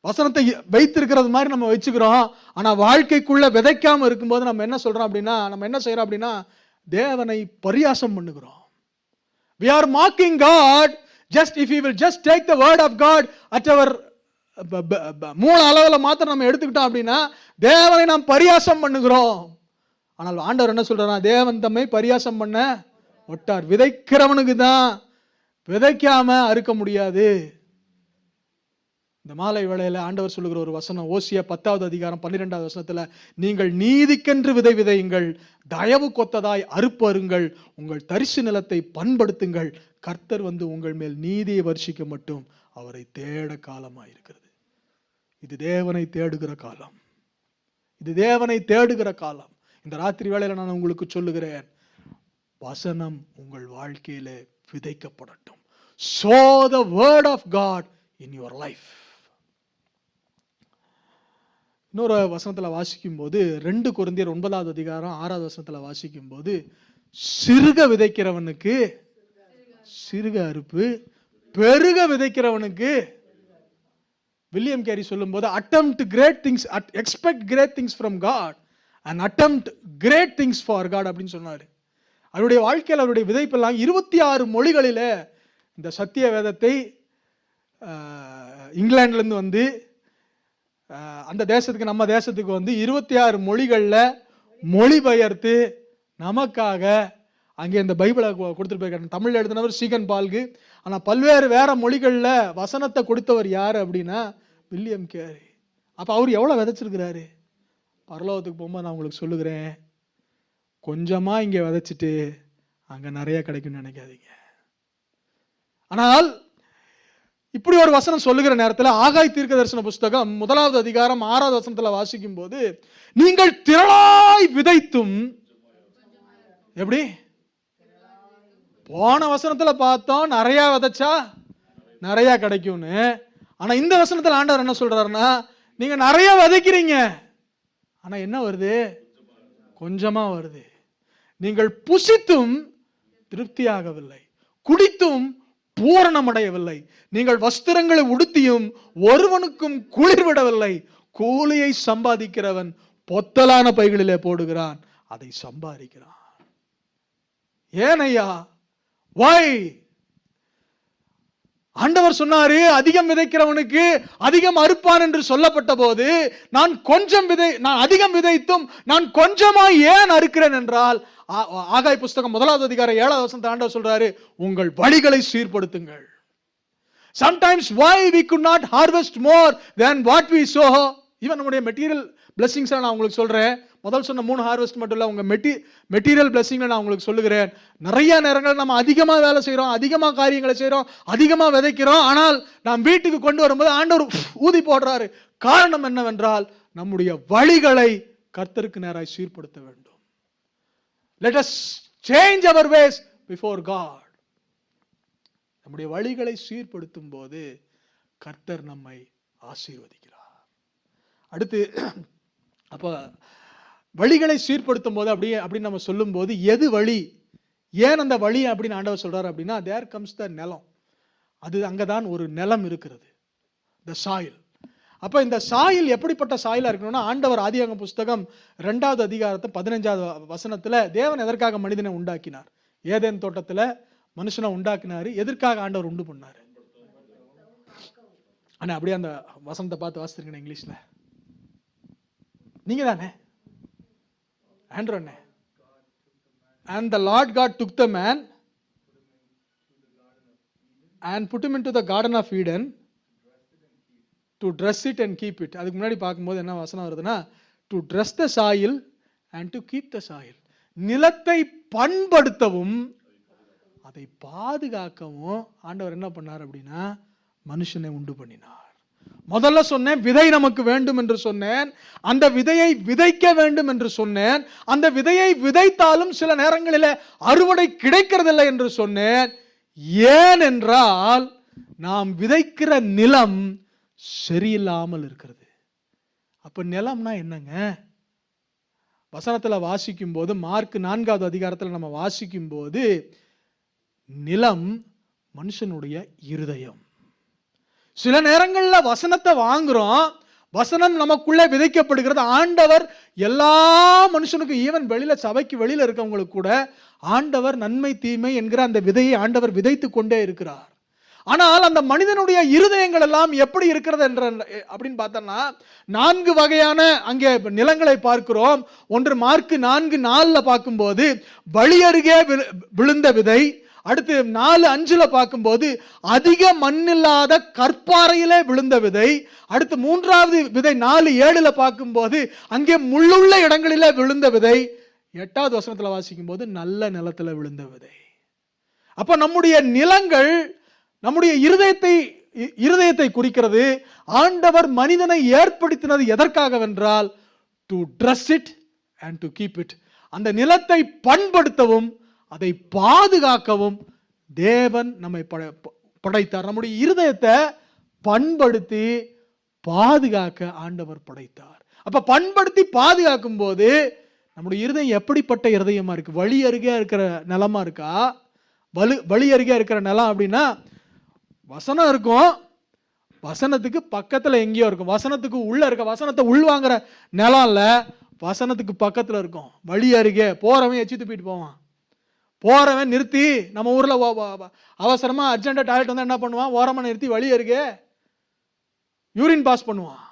வசனத்தை வைத்திருக்கிறது மாதிரி நம்ம வச்சுக்கிறோம். ஆனா வாழ்க்கைக்குள்ள விதைக்காம இருக்கும்போது நம்ம என்ன சொல்றோம் அப்படின்னா, நம்ம என்ன செய்யறோம் அப்படின்னா, தேவனை பரியாசம் பண்ணுகிறோம். We are mocking God just if we will just take the word of God at our மூல அளவில் மாத்திரம் நம்ம எடுத்துக்கிட்டோம் அப்படின்னா தேவனை நாம் பரியாசம் பண்ணுகிறோம். ஆனால் ஆண்டவர் என்ன சொல்றாரா, தேவன் தம்மை பரியாசம் பண்ண விட்டார். விதைக்கிறவனுக்கு தான், விதைக்காம அறுக்க முடியாது. இந்த மாலை வேளையில ஆண்டவர் சொல்லுகிற ஒரு வசனம், ஓசியா 10வது அதிகாரம் 12வது வசனத்துல, நீங்கள் நீதிக்கென்று விதை விதையுங்கள், தயவு கொத்ததாய் அறுப்பருங்கள், உங்கள் தரிசு நிலத்தை பண்படுத்துங்கள், கர்த்தர் வந்து உங்கள் மேல் நீதியை வர்ஷிக்க மட்டும் அவரை தேட காலமாயிருக்கிறது. இது தேவனை தேடுகிற காலம், இது தேவனை தேடுகிற காலம். இந்த ராத்திரி வேளையில நான் உங்களுக்கு சொல்லுகிறேன், வசனம் உங்கள் வாழ்க்கையில விதைக்கப்படட்டும். Sow the word of God in your life. இன்னொரு வசனத்துல வாசிக்கும் போது, 2 கொரிந்தியர் 9வது அதிகாரம் 6வது வசனத்துல வாசிக்கும் போது, சிறுக விதைக்கிறவனுக்கு சிறுக அறுப்பு, பெருக விதைக்கிறவனுக்கு, வில்லியம் கேரி சொல்லும் போது, attempt great things, expect great things from God and attempt great things for God அப்படின்னு சொன்னாரு. அவருடைய வாழ்க்கையில் அவருடைய விதைப்பெல்லாம் 26 மொழிகளில இந்த சத்திய வேதத்தை இங்கிலாந்துலேருந்து வந்து அந்த தேசத்துக்கு, நம்ம தேசத்துக்கு வந்து 26 மொழிகளில் மொழிபெயர்த்து நமக்காக அங்கே இந்த பைபிளை கொடுத்துட்டு போயிருக்காரு. தமிழ் எழுதினவர் சீகன் பால்கு. ஆனால் பல்வேறு வேற மொழிகளில் வசனத்தை கொடுத்தவர் யார் அப்படின்னா வில்லியம் கேரி. அப்போ அவர் எவ்வளோ விதைச்சிருக்கிறாரு. பரலோகத்துக்கு போகும்போது நான் உங்களுக்கு சொல்லுகிறேன், கொஞ்சமா இங்க விதைச்சிட்டு அங்க நிறைய கிடைக்கும்னு நினைக்காதீங்க. ஆனால் இப்படி ஒரு வசனம் சொல்லுகிற நேரத்தில் ஆகாய் தீர்க்க தரிசன புஸ்தகம் 1வது அதிகாரம் 6வது வசனத்துல வாசிக்கும் போது, நீங்கள் திரளாய் விதைத்தும், எப்படி போன வசனத்துல பார்த்தோம் நிறைய விதைச்சா நிறைய கிடைக்கும்னு. ஆனா இந்த வசனத்துல ஆண்டவர் என்ன சொல்றாருன்னா, நீங்க நிறைய விதைக்கிறீங்க, ஆனா என்ன வருது? கொஞ்சமா வருது. நீங்கள் புசித்தும் திருப்தியாகவில்லை, குடித்தும் பூரணமடையவில்லை, நீங்கள் வஸ்திரங்களை உடுத்தியும் ஒருவனுக்கும் குளிர்விடவில்லை. கூலியை சம்பாதிக்கிறவன் பொத்தலான பைகளிலே போடுகிறான், அதை சம்பாதிக்கிறான். ஏன் ஐயா? Why? ஆண்டவர் சொன்னாரு, அதிகம் விதைக்கிறவனுக்கு அதிகம் அறுப்பான் என்று சொல்லப்பட்ட போது, நான் அதிகம் விதைத்தும் நான் கொஞ்சமா ஏன் அறுக்கிறேன் என்றால், ஆகாய் புஸ்தகம் 1வது அதிகாரம் 7வது வசனத்தை ஆண்டவர் சொல்றாரு, உங்கள் வழிகளை சீர்படுத்துங்கள். Sometimes why we could not harvest more than what we sow. Even நம்முடைய மெட்டீரியல் பிளெஸிங்ஸ் நான் உங்களுக்கு சொல்றேன். முதல் சொன்ன 3 ஹார்வெஸ்ட் மட்டும் இல்ல, உங்க மெட்டீரியல் பிளெஸிங் நான் உங்களுக்கு சொல்லுகிறேன். நிறைய நேரங்கள் நம்ம அதிகமா வேலை செய்யறோம், அதிகமா காரியங்களை செய்யறோம், அதிகமா விதைக்கிறோம். ஆனால் நாம் வீட்டுக்கு கொண்டு வரும்போது ஆண்டவர் ஊதி போடுறாரு. காரணம் என்னவென்றால், நம்முடைய வழிகளை கர்த்தருக்கு நேராய் சீர்படுத்த வேண்டும். Let us change our ways before God. நம்முடைய வழிகளை சீர்படுத்தும் போது கர்த்தர் நம்மை ஆசீர்வதிக்கிறார். அடுத்து அப்ப வழிகளை சீர்படுத்தும் போது அப்படின்னு நம்ம சொல்லும் போது, எது வழி, ஏன் அந்த வழி அப்படின்னு ஆண்டவர் சொல்றாரு அப்படின்னா, there comes the நிலம். அது அங்கதான் ஒரு நிலம் இருக்கிறது, the soil. அப்ப இந்த சாயில் எப்படிப்பட்ட சாயிலா இருக்கணும்னா, ஆண்டவர் ஆதியாகம புஸ்தகம் 2வது அதிகாரத்தை 15வது வசனத்துல, தேவன் எதற்காக மனிதனை உண்டாக்கினார்? ஏதேன் தோட்டத்துல மனுஷனை உண்டாக்கினாரு. எதற்காக ஆண்டவர் உண்டு பண்ணாரு? ஆனா அப்படியே அந்த வசனத்தை பார்த்து வாசிச்சிருக்கேன் இங்கிலீஷ்ல. நீங்க தானே ஆண்ட்ரூ அண்ணே? And the Lord God took the man and put him into the garden of Eden to dress it and keep it. அதுக்கு முன்னாடி பார்க்கும்போது என்ன வசனம் வருதுன்னா, to dress the soil and to keep the soil. நிலத்தை பண்படுத்தவும் அதை பாதுகாக்கவும் ஆண்டவர் என்ன பண்ணார் அப்படின்னா, மனுஷனை உண்டு பண்ணினார். முதல்ல சொன்னேன், விதை நமக்கு வேண்டும் என்று சொன்னேன். அந்த விதையை விதைக்க வேண்டும் என்று சொன்னேன். அந்த விதையை விதைத்தாலும் சில நேரங்களில் அறுவடை கிடைக்கிறதில்லை என்று சொன்னேன். ஏன் என்றால், நாம் விதைக்கிற நிலம் சரியில்லாமல் இருக்கிறது. அப்ப நிலம்னா என்னங்க? வசனத்துல வாசிக்கும் போது, மார்க் 4வது அதிகாரத்தில் நம்ம வாசிக்கும் போது, நிலம் மனுஷனுடைய இருதயம். சில நேரங்கள்ல வசனத்தை வாங்குறோம், வசனம் நமக்குள்ள விதைக்கப்படுகிறது. ஆண்டவர் எல்லா மனுஷனுக்கும், ஈவன் வெளியில சபைக்கு வெளியில இருக்கவங்களுக்கு கூட ஆண்டவர் நன்மை தீமை என்கிற அந்த விதையை ஆண்டவர் விதைத்து கொண்டே இருக்கிறார். ஆனால் அந்த மனிதனுடைய இருதயங்கள் எல்லாம் எப்படி இருக்கிறது அப்படின்னு பார்த்தோம்னா, 4 வகையான அங்கே நிலங்களை பார்க்கிறோம். ஒன்று மார்க் 4:4 பார்க்கும்போது வழி அருகே விழுந்த விதை. அடுத்து 4:5 பார்க்கும்போது அதிக மண்ணில்லாத கற்பாறையிலே விழுந்த விதை. அடுத்து 3வது விதை 4:7 பார்க்கும்போது அங்கே முள்ளுள்ள இடங்களிலே விழுந்த விதை. 8வது வசனத்துல வாசிக்கும் போது நல்ல நிலத்துல விழுந்த விதை. அப்ப நம்முடைய நிலங்கள் நம்முடைய இருதயத்தை குறிக்கிறது. ஆண்டவர் மனிதனை ஏற்படுத்தினது எதற்காகவென்றால், to dress it and to keep it. அந்த நிலத்தை பண்படுத்தவும் அதை பாதுகாக்கவும் தேவன் நம்மை படைத்தார். நம்முடைய இருதயத்தை பண்படுத்தி பாதுகாக்க ஆண்டவர் படைத்தார். அப்ப பண்படுத்தி பாதுகாக்கும் போது நம்முடைய இருதயம் எப்படிப்பட்ட இருதயமா இருக்கு? வழி அருகே இருக்கிற நிலமா இருக்கா? வழி அருகே இருக்கிற நிலம் அப்படின்னா, வசனம் இருக்கும், வசனத்துக்கு பக்கத்துல எங்கேயோ இருக்கும், வசனத்துக்கு உள்ள இருக்க, வசனத்தை உள்வாங்கிற நிலம் இல்ல, வசனத்துக்கு பக்கத்துல இருக்கும். வழி அருகே போறவன் எச்சி துப்பிட்டு போவான். போறவன் நிறுத்தி, நம்ம ஊர்ல அவசரமா அர்ஜென்டா டாய்லெட் வந்து என்ன பண்ணுவான்? ஓரமா நிறுத்தி வழி அருகே யூரின் பாஸ் பண்ணுவான்.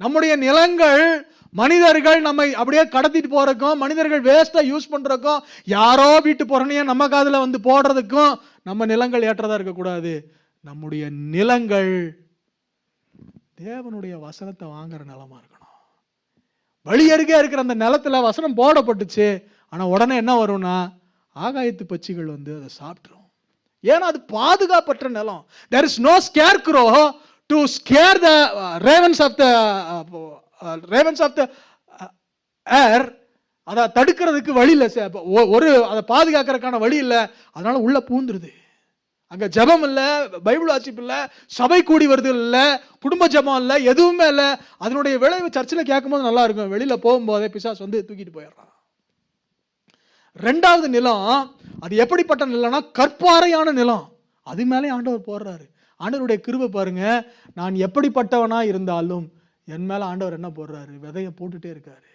நம்முடைய நிலங்கள் மனிதர்கள் நம்மை அப்படியே கடத்திட்டு போறதுக்கும், மனிதர்கள் வேஸ்டா யூஸ் பண்றதுக்கும், யாரோ வீட்டு புறணைய நம்ம காதுல வந்து போடுறதுக்கும் நம்ம நிலங்கள் ஏற்றதா இருக்கக்கூடாது. நம்முடைய நிலங்கள் தேவனுடைய வசனத்தை வாங்குற நிலமா இருக்கணும். வழி அருகே இருக்கிற அந்த நிலத்துல வசனம் போடப்பட்டுச்சு, ஆனால் உடனே என்ன வரும்னா ஆகாயத்து பட்சிகள் வந்து அதை சாப்பிட்ரும். ஏன்னா அது பாதுகாப்பற்ற நிலம். there is no scarecrow to scare the ravens of the air. அதை தடுக்கிறதுக்கு வழி இல்லை, ஒரு அதை பாதுகாக்கிறதுக்கான வழி இல்லை. அதனால உள்ள பூந்துருது. அங்க ஜபம் இல்லை, பைபிள் வாசிப்பு இல்லை, சபை கூடி வருது இல்லை, குடும்ப ஜபம் இல்லை, எதுவுமே இல்லை. அதனுடைய விளைவு சர்ச்சில் கேட்கும்போது நல்லா இருக்கும், வெளியில போகும்போதே பிசாசு வந்து தூக்கிட்டு போயிடுறான். ரெண்டாவது நிலம், அது எப்படிப்பட்ட நிலம்னா கற்பாறையான நிலம். அது மேலே ஆண்டவர் போடுறாரு. ஆண்டவருடைய கிருபை பாருங்க, நான் எப்படிப்பட்டவனா இருந்தாலும் என் மேல ஆண்டவர் என்ன போடுறாரு, விதைய போட்டுட்டே இருக்காரு.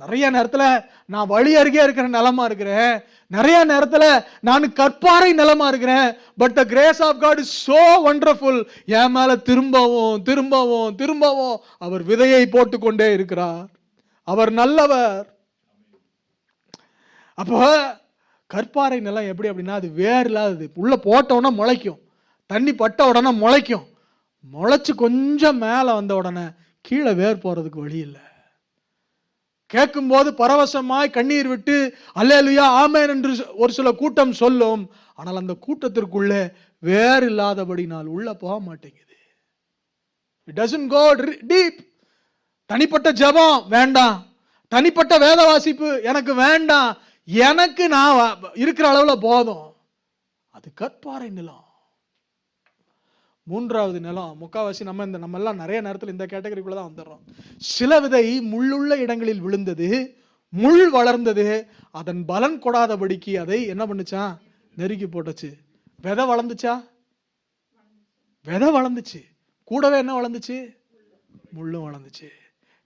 நிறைய நேரத்துல நான் வழி அருகே இருக்கிற நிலமா இருக்கிறேன், நிறைய நேரத்துல நான் கற்பாறை நிலமா இருக்கிறேன். But the grace of God is so wonderful. என் மேல திரும்பவும் திரும்பவும் திரும்பவும் அவர் விதையை போட்டு கொண்டே இருக்கிறார். அவர் நல்லவர். அப்போ கற்பாறை நிலம் எப்படி அப்படின்னா, அது வேர் இல்லாதது. உள்ள போட்ட உடனே முளைக்கும், தண்ணி பட்ட உடனே முளைக்கும். முளைச்சு கொஞ்சம் மேலே வந்த உடனே கீழே வேர் போறதுக்கு வழி இல்லை. கேட்கும் போது பரவசமாய் கண்ணீர் விட்டு அல்லேலூயா ஆமென் என்று ஒரு சில கூட்டம் சொல்லும். ஆனால் அந்த கூட்டத்திற்குள்ளே வேர் இல்லாதபடினால் உள்ள போக மாட்டேங்குது. It doesn't go deep. தனிப்பட்ட ஜெபம் வேண்டாம், தனிப்பட்ட வேத வாசிப்பு எனக்கு வேண்டாம், எனக்கு நான் இருக்கிற அளவுல போதும். அது கற்பாறை நிலம். மூன்றாவது நிலம், முக்காவாசி நம்ம எல்லாம் நிறைய நேரத்தில் இந்த கேட்டகரிக்குள்ள தான் வந்துடுறோம். சில விதை முள்ளுள்ள இடங்களில் விழுந்தது, முள் வளர்ந்தது, அதன் பலன் கொடாதபடிக்கு அதை என்ன பண்ணுச்சா, நெருக்கி போட்டுச்சு. விதை வளர்ந்துச்சா, விதை வளர்ந்துச்சு, கூடவே என்ன வளர்ந்துச்சு, முள்ளும் வளர்ந்துச்சு.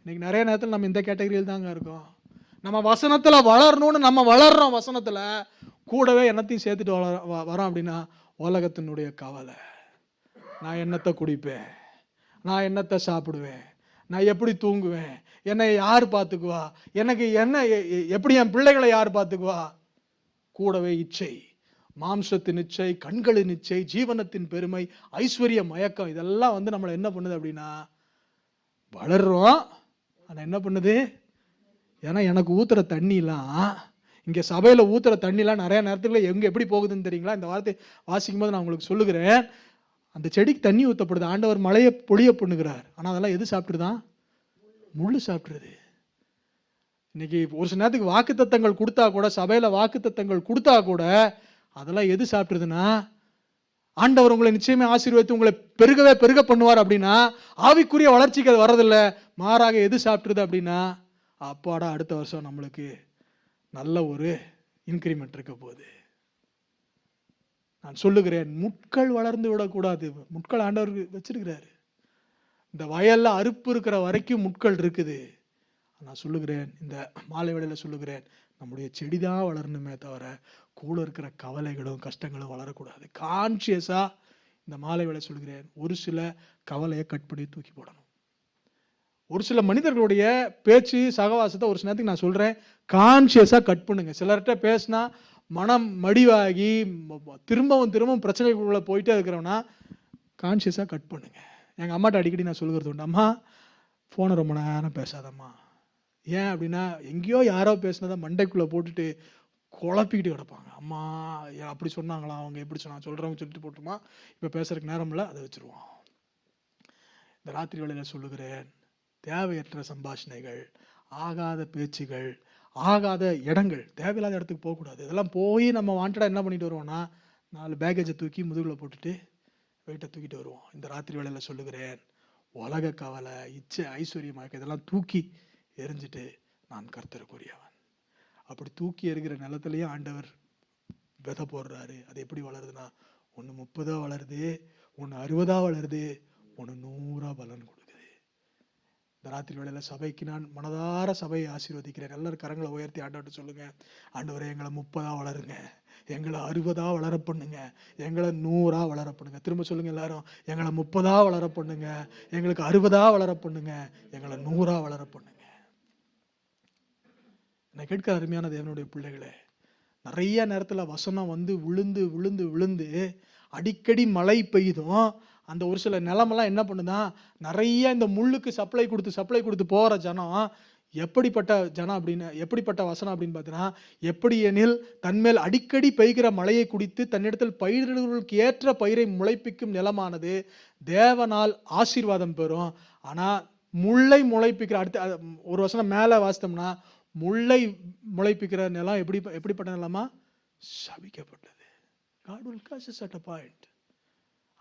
இன்னைக்கு நிறைய நேரத்தில் நம்ம இந்த கேட்டகரியில் தாங்க இருக்கோம். நம்ம வசனத்துல வளரணும்னு நம்ம வளர்றோம், வசனத்துல கூடவே என்னத்தையும் சேர்த்துட்டு வரோம். அப்படின்னா உலகத்தினுடைய கவலை, நான் என்னத்தை குடிப்பேன், நான் என்னத்தை சாப்பிடுவேன், நான் எப்படி தூங்குவேன், என்னை யார் பார்த்துக்குவா, எனக்கு என்ன, எப்படி என் பிள்ளைகளை யார் பார்த்துக்குவா. கூடவே இச்சை, மாம்சத்தின் இச்சை, கண்களின் இச்சை, ஜீவனத்தின் பெருமை, ஐஸ்வர்ய மயக்கம், இதெல்லாம் வந்து நம்மளை என்ன பண்ணுது அப்படின்னா, வளர்றோம். ஆனால் என்ன பண்ணுது, ஏன்னா எனக்கு ஊத்துற தண்ணிலாம், இங்கே சபையில் ஊத்துற தண்ணிலாம் நிறைய நேரத்துல எங்கே எப்படி போகுதுன்னு தெரியுங்களா? இந்த வார்த்தை வாசிக்கும் போது நான் உங்களுக்கு சொல்லுகிறேன். அந்த செடிக்கு தண்ணி ஊற்றப்படுது, ஆண்டவர் மழையை பொழிய பண்ணுகிறார். ஆனால் அதெல்லாம் எது சாப்பிட்டுருதான், முள்ளு சாப்பிட்ருது. இன்னைக்கு ஒரு சில நேரத்துக்கு வாக்கு தத்தங்கள் கொடுத்தா கூட, சபையில் வாக்கு தத்தங்கள் கொடுத்தா கூட அதெல்லாம் எது சாப்பிட்ருதுன்னா, ஆண்டவர் உங்களை நிச்சயமே ஆசீர்வதித்து உங்களை பெருகவே பெருக பண்ணுவார் அப்படின்னா ஆவிக்குரிய வளர்ச்சிக்கு அது வரதில்லை. மாறாக எது சாப்பிட்ருது அப்படின்னா, அப்பாடா அடுத்த வருஷம் நம்மளுக்கு நல்ல ஒரு இன்க்ரிமெண்ட் இருக்க போகுது. நான் சொல்லுகிறேன், முட்கள் வளர்ந்து விடக்கூடாது. முட்கள் ஆண்டவர் வச்சிருக்கிறாரு. இந்த வயல்ல அறுப்பு இருக்கிற வரைக்கும் முட்கள் இருக்குது. நான் சொல்லுகிறேன், இந்த மாலை வேளையில சொல்லுகிறேன், நம்முடைய செடி தான் வளரணுமே தவிர கூட இருக்கிற கவலைகளும் கஷ்டங்களும் வளரக்கூடாது. கான்சியஸா இந்த மாலை வேளை சொல்லுகிறேன், ஒரு சில கவலையை கட் பண்ணி தூக்கி போடணும். ஒரு சில மனிதர்களுடைய பேச்சு சகவாசத்தை ஒரு சில நேரத்துக்கு நான் சொல்றேன், கான்சியஸா கட் பண்ணுங்க. சிலர்கிட்ட பேசினா மனம் மடிவாகி திரும்பவும் திரும்பவும் பிரச்சனைக்குள்ள போயிட்டே இருக்கிறவனா கான்சியஸா கட் பண்ணுங்க. எங்க அம்மாட்ட அடிக்கடி நான் சொல்லுகிறது உண்டு, அம்மா போனை ரொம்ப நேரம் பேசாதம்மா. ஏன் அப்படின்னா, எங்கேயோ யாரோ பேசினதை மண்டைக்குள்ள போட்டுட்டு குழப்பிக்கிட்டு கிடப்பாங்க. அம்மா அப்படி சொன்னாங்களா, அவங்க எப்படி சொன்னாங்க, சொல்றவங்க சொல்லிட்டு போட்டுமா, இப்ப பேசுறதுக்கு நேரம் இல்லை, அதை வச்சிருவோம். இந்த ராத்திரி வேளையில சொல்லுகிறேன், தேவையற்ற சம்பாஷணைகள், ஆகாத பேச்சுகள், ஆகாத இடங்கள், தேவையில்லாத இடத்துக்கு போகக்கூடாது. இதெல்லாம் போய் நம்ம வாண்டடா என்ன பண்ணிட்டு வருவோம்னா, 4 பேக்கேஜை தூக்கி முதுகுல போட்டுட்டு வெயிட்டை தூக்கிட்டு வருவோம். இந்த ராத்திரி வேளையில சொல்லுகிறேன், உலக கவலை, இச்சை, ஐஸ்வர்யமாக இதெல்லாம் தூக்கி எரிஞ்சிட்டு நான் கர்த்தருக்குரியவன். அப்படி தூக்கி எறிகிற நிலத்திலேயே ஆண்டவர் விதை போடுறாரு. அது எப்படி வளருதுன்னா, ஒன்று 30 வளருது, ஒன்று 60 வளருது, ஒன்று 100 பலன் கொடுக்குது. இந்த ராத்திரி வேளையில சபைக்கு நான் மனதார சபையை ஆசீர்வதிக்கிறேன். எல்லாரும் கரங்களை உயர்த்தி ஆண்டவர்கிட்ட சொல்லுங்க, ஆண்டவரே எங்களை 30 வளருங்க, எங்களை 60 வளர பண்ணுங்க, எங்களை 100 வளர பண்ணுங்க. திரும்ப சொல்லுங்க எல்லாரும், எங்களை 30 வளர பண்ணுங்க, எங்களுக்கு 60 வளர பண்ணுங்க, எங்களை 100 வளர பண்ணுங்க. நான் கேட்கிற அருமையான தேவனுடைய பிள்ளைகளே, நிறைய நேரத்துல வசனம் வந்து விழுந்து விழுந்து விழுந்து அடிக்கடி மழை பெய்யுதும். அந்த ஒரு சில நிலமெல்லாம் என்ன பண்ணுதான், நிறைய இந்த முள்ளுக்கு சப்ளை கொடுத்து போற ஜனம் எப்படிப்பட்ட ஜனம் அப்படின்னு, எப்படிப்பட்ட வசனம் அப்படின்னு பார்த்தீங்கன்னா, எப்படி எனில் தன்மேல் அடிக்கடி பெய்கிற மழையை குடித்து தன்னிடத்தில் பயிர்களுக்கு ஏற்ற பயிரை முளைப்பிக்கும் நிலமானது தேவனால் ஆசீர்வாதம் பெறும். ஆனா முள்ளை முளைப்பிக்கிற ஒரு வசனம் மேல வாசித்தோம்னா, முள்ளை முளைப்பிக்கிற நிலம் எப்படிப்பட்ட நிலமா? சபிக்கப்பட்டது. God will curse us at a point.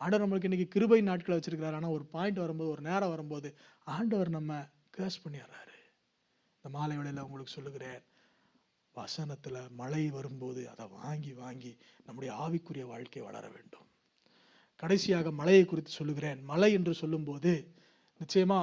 ஆண்டவர் நம்மளுக்கு இன்னைக்கு கிருபை நாட்களை வச்சிருக்கிறார். ஆனா ஒரு பாயிண்ட் வரும்போது, ஒரு நேரம் வரும்போது ஆண்டவர் நம்ம கேர்ஸ் பண்ணிடுறாரு. இந்த மாலை வேளையில உங்களுக்கு சொல்லுகிறேன், வசனத்துல மழை வரும்போது அதை வாங்கி வாங்கி நம்முடைய ஆவிக்குரிய வாழ்க்கை வளர வேண்டும். கடைசியாக மழையை குறித்து சொல்லுகிறேன். மழை என்று சொல்லும்போது நிச்சயமா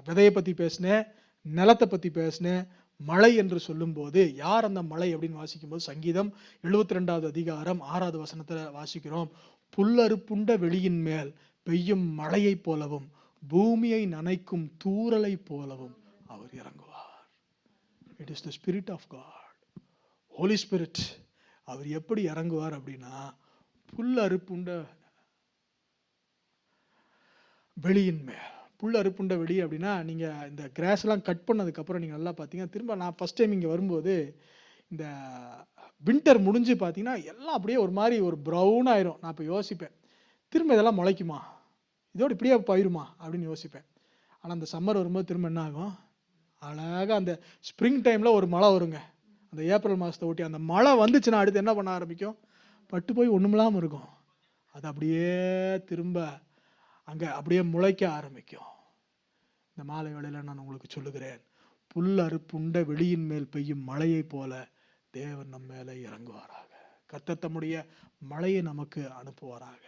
விதையை பத்தி பேசினேன், நிலத்தை பத்தி பேசினேன். மழை என்று சொல்லும்போது யார் அந்த மழை அப்படின்னு வாசிக்கும்போது சங்கீதம் 72வது அதிகாரம் 6வது வசனத்துல வாசிக்கிறோம். புல்லறுப்புண்ட வெளியின் மேல் பெய்யும் மழையை போலவும் பூமியை நனைக்கும் தூறலை போலவும் அவர் இறங்குவார். It is the spirit of God, Holy Spirit. அவர் எப்படி இறங்குவார் அப்படின்னா, புல் அறுப்புண்ட வெளியின் மேல். புல் அறுப்புண்ட வெளி அப்படின்னா, நீங்கள் இந்த கிராஸ் எல்லாம் கட் பண்ணதுக்கப்புறம் நீங்கள் நல்லா பார்த்தீங்கன்னா, திரும்ப நான் ஃபஸ்ட் டைம் இங்கே வரும்போது இந்த வின்டர் முடிஞ்சு பார்த்தீங்கன்னா எல்லாம் அப்படியே ஒரு மாதிரி ஒரு ப்ரௌன் ஆயிரும். நான் இப்போ யோசிப்பேன், திரும்ப இதெல்லாம் முளைக்குமா, இதோடு இப்படியே பயிருமா அப்படின்னு யோசிப்பேன். ஆனால் அந்த சம்மர் வரும்போது திரும்ப என்ன ஆகும், அழகாக அந்த ஸ்ப்ரிங் டைமில் ஒரு மழை வருங்க. அந்த ஏப்ரல் மாதத்தை ஒட்டி அந்த மழை வந்துச்சுன்னா அடுத்து என்ன பண்ண ஆரம்பிக்கும், பட்டு போய் ஒன்றுமில்லாமல் இருக்கும். அது அப்படியே திரும்ப அங்கே அப்படியே முளைக்க ஆரம்பிக்கும். இந்த மாலை வேளையில் நான் உங்களுக்கு சொல்லுகிறேன், புல் அறுப்புண்ட வெளியின் மேல் பெய்யும் மழையை போல தேவன் நம்ம மேலே இறங்குவாராக. கர்த்தர் தம்முடைய மழையை நமக்கு அனுப்புவாராக.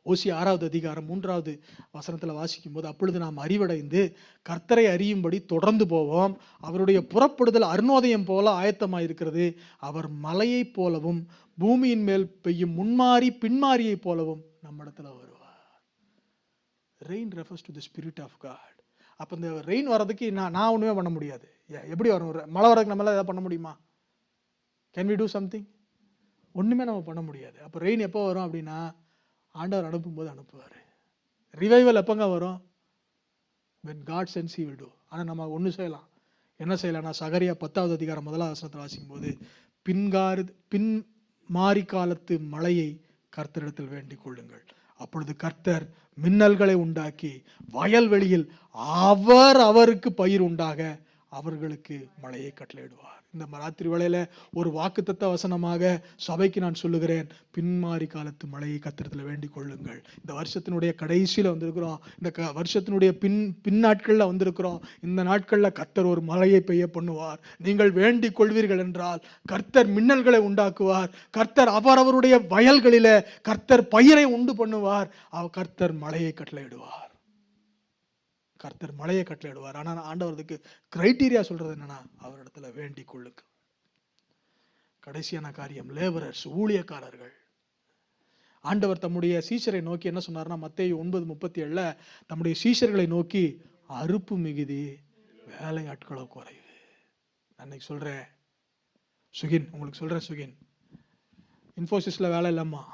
ஓசியா 6வது அதிகாரம் 3வது வசனத்தில் வாசிக்கும் போது, அப்பொழுது நாம் அறிவடைந்து கர்த்தரை அறியும்படி தொடர்ந்து போவோம். அவருடைய புறப்படுதல் அருணோதயம் போல ஆயத்தமாயிருக்கிறது. அவர் மலையை போலவும் பூமியின் மேல் பெய்யும் முன்மாறி பின்மாரியை போலவும் நம்மிடத்துல வருவார். Rain refers to the spirit of God. அப்போ இந்த ரெயின் வர்றதுக்கு நான் ஒன்றுமே பண்ண முடியாது. எப்படி வரும் மழை வர்றதுக்கு நம்மளால எதாவது பண்ண முடியுமா? Can we do something? ஒன்றுமே நம்ம பண்ண முடியாது. அப்போ ரெயின் எப்போ வரும் அப்படின்னா, ஆண்டவர் அனுப்பும்போது அனுப்புவார். ரிவைவல் எப்போங்க வரும்? when God sends he will do. ஆனால் நம்ம ஒன்று செய்யலாம். என்ன செய்யலாம்னா, சகரியா 10வது அதிகாரம் 1வது வசனத்தில் வாசிக்கும் போது, பின் மாரி காலத்து மழையை கர்த்தரிடத்தில் வேண்டிக் கொள்ளுங்கள். அப்பொழுது கர்த்தர் மின்னல்களை உண்டாக்கி வயல்வெளியில் அவருக்கு பயிர் உண்டாக அவர்களுக்கு மழையை கட்டளையிடுவார். இந்த ராத்திரி வேளையில ஒரு வாக்குத்தத்த வசனமாக சபைக்கு நான் சொல்லுகிறேன், பின்மாரி காலத்து மழையை கர்த்தரிடத்தில் வேண்டிக் கொள்ளுங்கள். இந்த வருஷத்தினுடைய கடைசியில வந்திருக்கிறோம், இந்த வருஷத்தினுடைய பின் நாட்கள்ல வந்திருக்கிறோம். இந்த நாட்கள்ல கர்த்தர் ஒரு மழையை பெய்ய பண்ணுவார். நீங்கள் வேண்டிக் கொள்வீர்கள் என்றால் கர்த்தர் மின்னல்களை உண்டாக்குவார். கர்த்தர் அவரவருடைய வயல்களில கர்த்தர் பயிரை உண்டு பண்ணுவார். கர்த்தர் மழையை கட்டளையிடுவார். கர்த்தர் மழையை கட்டளையிடுவார். ஆனால் ஆண்டவருக்கு கிரைட்டீரியா சொல்றது என்னன்னா, அவரிடத்துல வேண்டிக் கொள்ளுங்க. கடைசியான காரியம், லேபரர்ஸ், ஊழியக்காரர்கள். ஆண்டவர் தம்முடைய சீஷரை நோக்கி என்ன சொன்னார்னா, மத்தேயு 9:37 தம்முடைய சீஷர்களை நோக்கி, அறுப்பு மிகுதி, வேலை ஆட்களோ குறைவு. அன்னைக்கு சொல்றேன் சுகின், உங்களுக்கு சொல்றேன் சுகின், இன்ஃபோசிஸ்ல வேலை இல்லாமா,